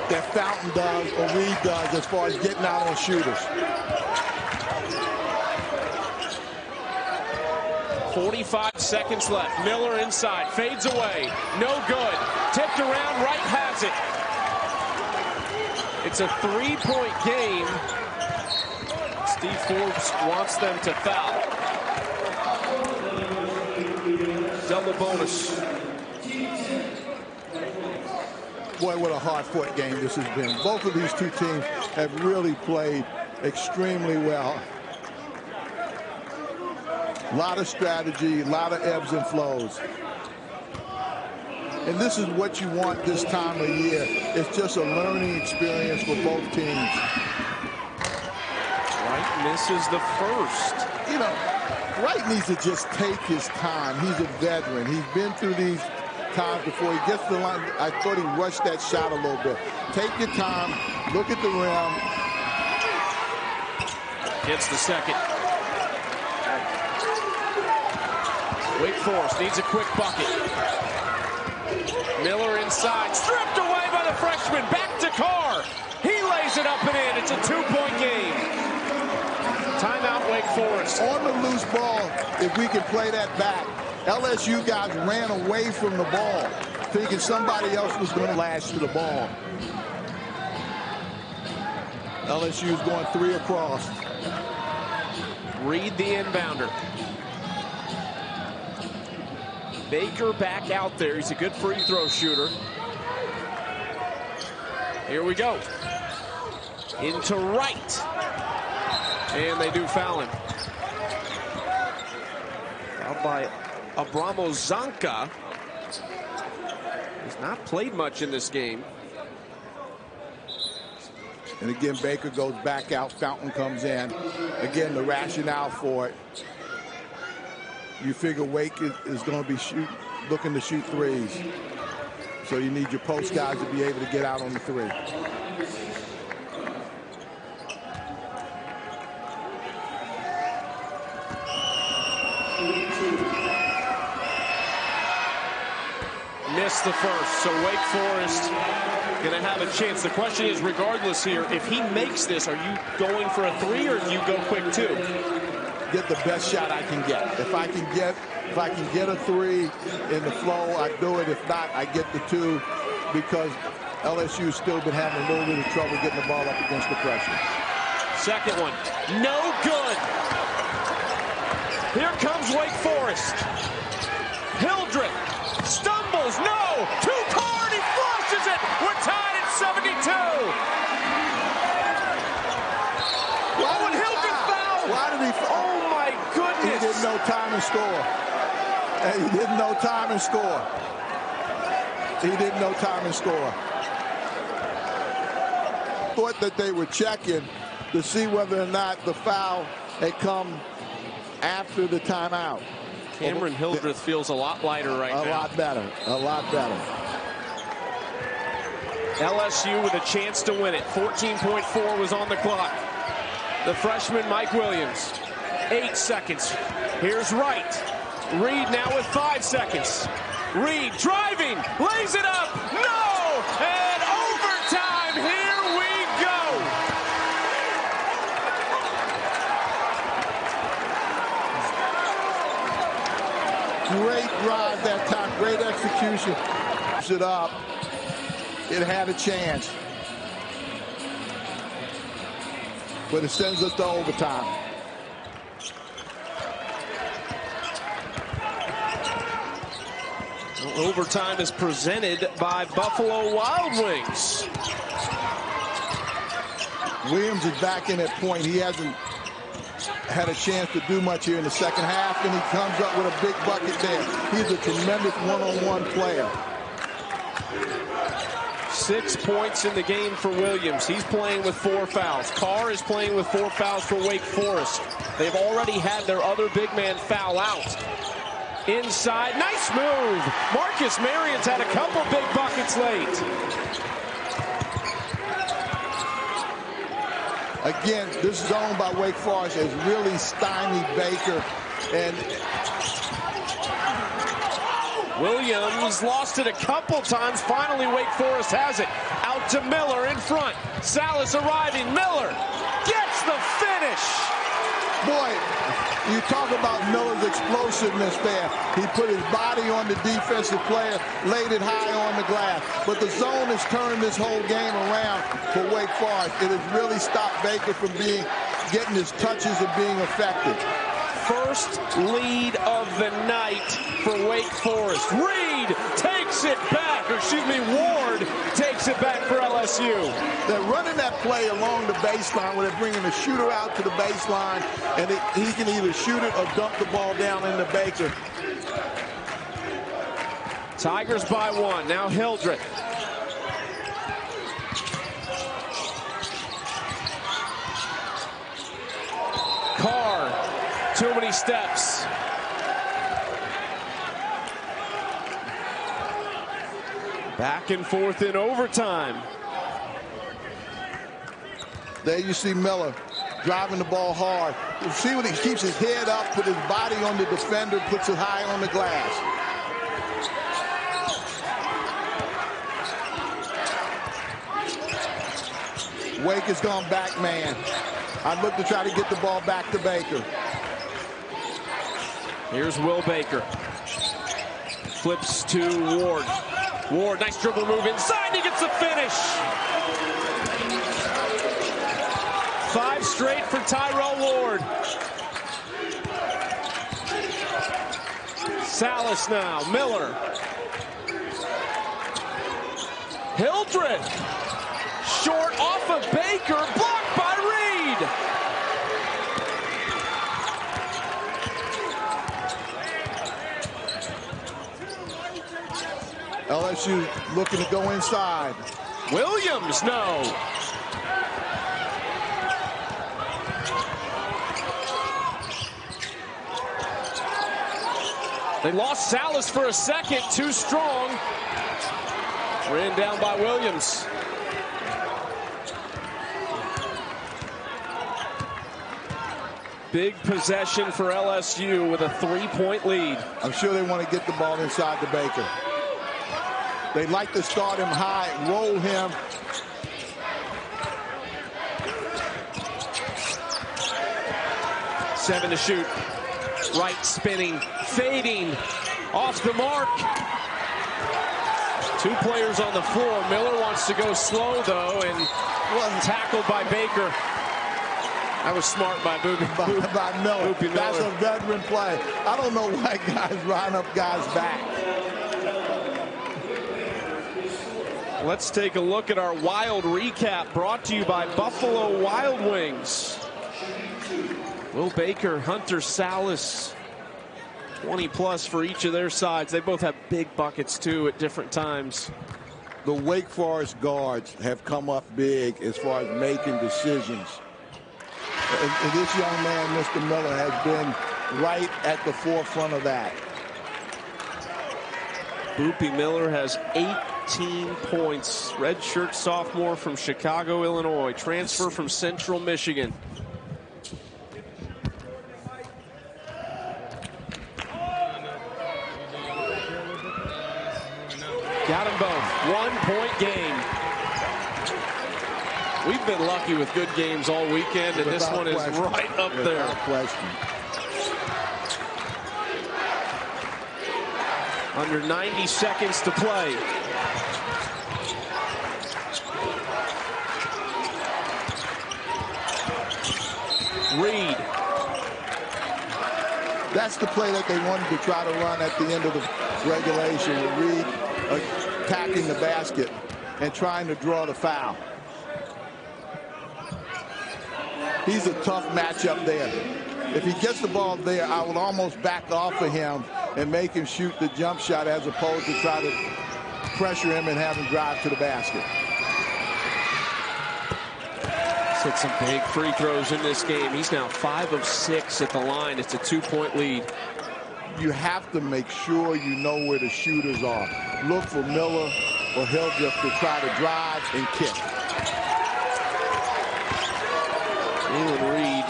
that Fountain does or Reed does as far as getting out on shooters. 45 seconds left. Miller inside, fades away. No good. Tipped around, Wright has it. It's a three-point game. Steve Forbes wants them to foul. Double bonus. Boy, what a hard-fought game this has been. Both of these two teams have really played extremely well. A lot of strategy, a lot of ebbs and flows. And this is what you want this time of year. It's just a learning experience for both teams. Wright misses the first. You know, Wright needs to just take his time. He's a veteran. He's been through these times before. He gets the line. I thought he rushed that shot a little bit. Take your time. Look at the rim. Gets the second. Wake Forest needs a quick bucket. Miller inside, stripped away by the freshman. Back to Carr. He lays it up and in. It's a two-point game. Timeout, Wake Forest. On the loose ball, if we can play that back. LSU guys ran away from the ball, thinking somebody else was going to lash to the ball. LSU is going three across. Reed the inbounder. Baker back out there. He's a good free throw shooter. Here we go. Into Wright. And they do foul him. fouled by Abramo Zanka. He's not played much in this game. And again, Baker goes back out. Fountain comes in. Again, the rationale for it. You figure Wake is going to be looking to shoot threes. So you need your post guys to be able to get out on the three. Missed the first, so Wake Forest going to have a chance. The question is, regardless here, if he makes this, are you going for a three or do you go quick two? Get the best shot I can get. If I can get a three in the flow, I do it. If not, I get the two, because LSU's still been having a little bit of trouble getting the ball up against the pressure. Second one, no good. Here comes Wake Forest. Hildreth stumbles, no, too hard, he flushes it. We're tied at 72. Why would Hildreth foul? Why did he foul? Oh my goodness. He didn't know time and score. And he didn't know time and score. He didn't know time and score. Thought that they were checking to see whether or not the foul had come after the timeout. Cameron Hildreth feels a lot lighter right now. A lot better. A lot better. LSU with a chance to win it. 14.4 was on the clock. The freshman Mike Williams. 8 seconds. Here's Wright. Reed now with 5 seconds. Reed driving, lays it up. No! And overtime. Here we go. Great drive that time. Great execution. Puts it up. It had a chance. But it sends us to overtime. Overtime is presented by Buffalo Wild Wings. Williams is back in at point. He hasn't had a chance to do much here in the second half, and he comes up with a big bucket there. He's a tremendous one-on-one player. 6 points in the game for Williams. He's playing with 4 fouls. Carr is playing with 4 fouls for Wake Forest. They've already had their other big man foul out. Inside, nice move. Marcus Marion's had a couple big buckets late. Again, this zone by Wake Forest has really stymied Baker. And Williams lost it a couple times. Finally, Wake Forest has it. Out to Miller in front. Salas arriving. Miller gets the finish. Boy, you talk about Miller's explosiveness there. He put his body on the defensive player, laid it high on the glass. But the zone has turned this whole game around for Wake Forest. It has really stopped Baker from getting his touches and being effective. First lead of the night for Wake Forest. Reed takes it back, or excuse me, Ward takes it back for LSU. They're running that play along the baseline where they're bringing the shooter out to the baseline, and he can either shoot it or dump the ball down into Baker. Tigers by 1. Now Hildreth. Carr. Too many steps. Back and forth in overtime. There you see Miller driving the ball hard. You see when he keeps his head up, put his body on the defender, puts it high on the glass. Wake has gone back man. I look to try to get the ball back to Baker. Here's Will Baker. Flips to Ward. Ward, nice dribble move inside. He gets the finish. 5 straight for Tyrell Ward. Salas now. Miller. Hildreth. Short off of Baker. Blocked by Reed. LSU looking to go inside. Williams, no. They lost Salas for a second, too strong. Ran down by Williams. Big possession for LSU with a 3-point lead. I'm sure they want to get the ball inside the Baker. They like to start him high, roll him. Seven to shoot. Right spinning, fading, off the mark. Two players on the floor. Miller wants to go slow, though, and wasn't tackled by Baker. That was smart by by Miller. That's a veteran play. I don't know why guys line up guys back. Let's take a look at our Wild recap brought to you by Buffalo Wild Wings. Will Baker, Hunter Salas, 20+ for each of their sides. They both have big buckets, too, at different times. The Wake Forest guards have come up big as far as making decisions. And this young man, Mr. Miller, has been right at the forefront of that. Boopy Miller has 18 points. Redshirt sophomore from Chicago, Illinois. Transfer from Central Michigan. Got them both. 1-point game. We've been lucky with good games all weekend, and this one is right up there. Without question. Under 90 seconds to play. Reed. That's the play that they wanted to try to run at the end of the regulation, with Reed attacking the basket and trying to draw the foul. He's a tough matchup there. If he gets the ball there, I would almost back off of him and make him shoot the jump shot as opposed to try to pressure him and have him drive to the basket. He's hit some big free throws in this game. He's now 5 of 6 at the line. It's a 2-point lead. You have to make sure you know where the shooters are. Look for Miller or Hildreth to try to drive and kick. Jalen Reed,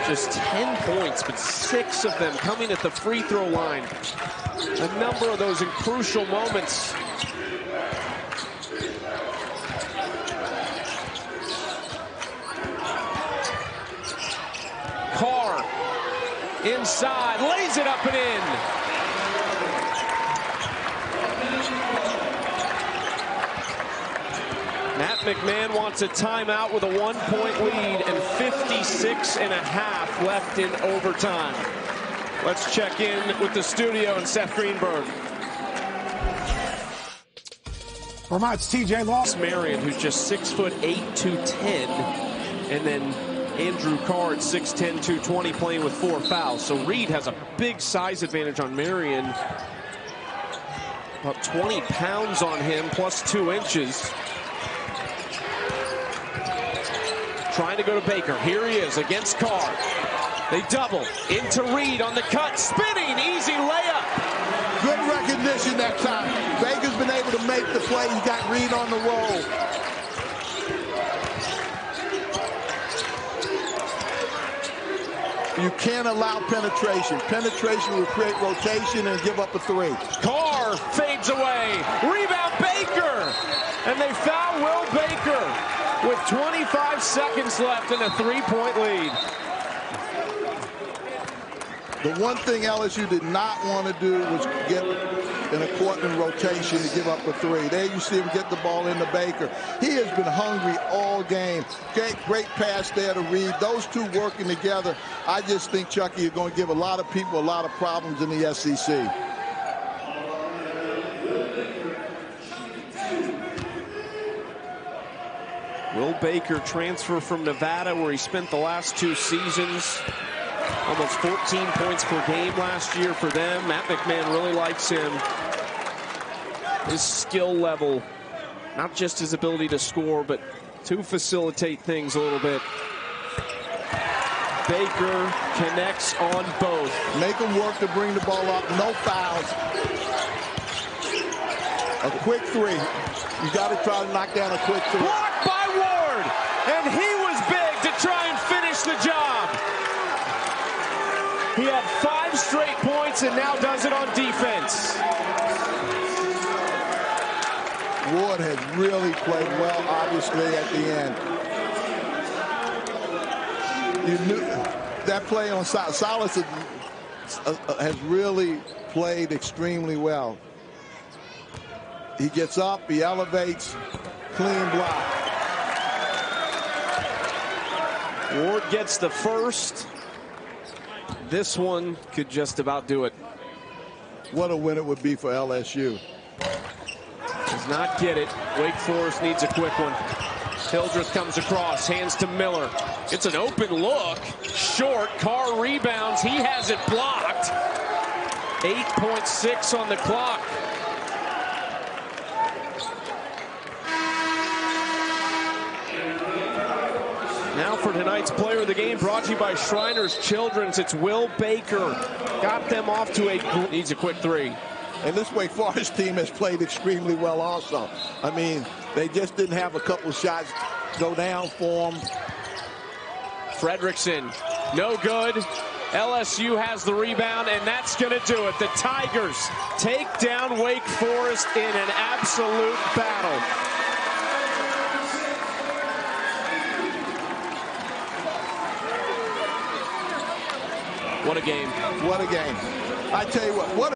just 10 points, but 6 of them coming at the free throw line. A number of those in crucial moments. Carr inside, lays it up and in. Matt McMahon wants a timeout with a 1-point lead and 56.5 left in overtime. Let's check in with the studio and Seth Greenberg. Vermont's TJ Law. Marion, who's just 6'8", 210, and then Andrew Carr at 6'10", 220, playing with 4 fouls. So Reed has a big size advantage on Marion. About 20 pounds on him, plus 2 inches. Trying to go to Baker. Here he is against Carr. They double into Reed on the cut. Spinning, easy layup. Good recognition that time. Baker's been able to make the play. He's got Reed on the roll. You can't allow penetration. Penetration will create rotation and give up a 3. Carr fades away. Rebound Baker. And they foul Will Baker with 25 seconds left and a 3-point lead. The one thing LSU did not want to do was get in a court-in rotation to give up a 3. There you see him get the ball into Baker. He has been hungry all game. Great pass there to Reed. Those two working together, I just think, Chucky, are going to give a lot of people a lot of problems in the SEC. Will Baker transfer from Nevada, where he spent the last 2 seasons. Almost 14 points per game last year for them. Matt McMahon really likes him. his skill level, not just his ability to score, but to facilitate things a little bit. Baker connects on both. Make them work to bring the ball up. No fouls. A quick three. You got to try to knock down a quick three. Blocked by Ward. And he was big to try and finish the job. He had 5 straight points and now does it on defense. Ward has really played well, obviously, at the end. You knew that play on Silas has really played extremely well. He gets up, he elevates, clean block. Ward gets the first. This one could just about do it. What a win it would be for LSU. Does not get it. Wake Forest needs a quick one. Hildreth comes across, hands to Miller. It's an open look. Short, Carr rebounds. He has it blocked. 8.6 on the clock. Now for tonight's player of the game, brought to you by Shriners Children's. It's Will Baker. Got them off to a... Needs a quick three. And this Wake Forest team has played extremely well also. I mean, they just didn't have a couple shots go down for them. Fredrickson, no good. LSU has the rebound, and that's going to do it. The Tigers take down Wake Forest in an absolute battle. What a game. What a game. I tell you what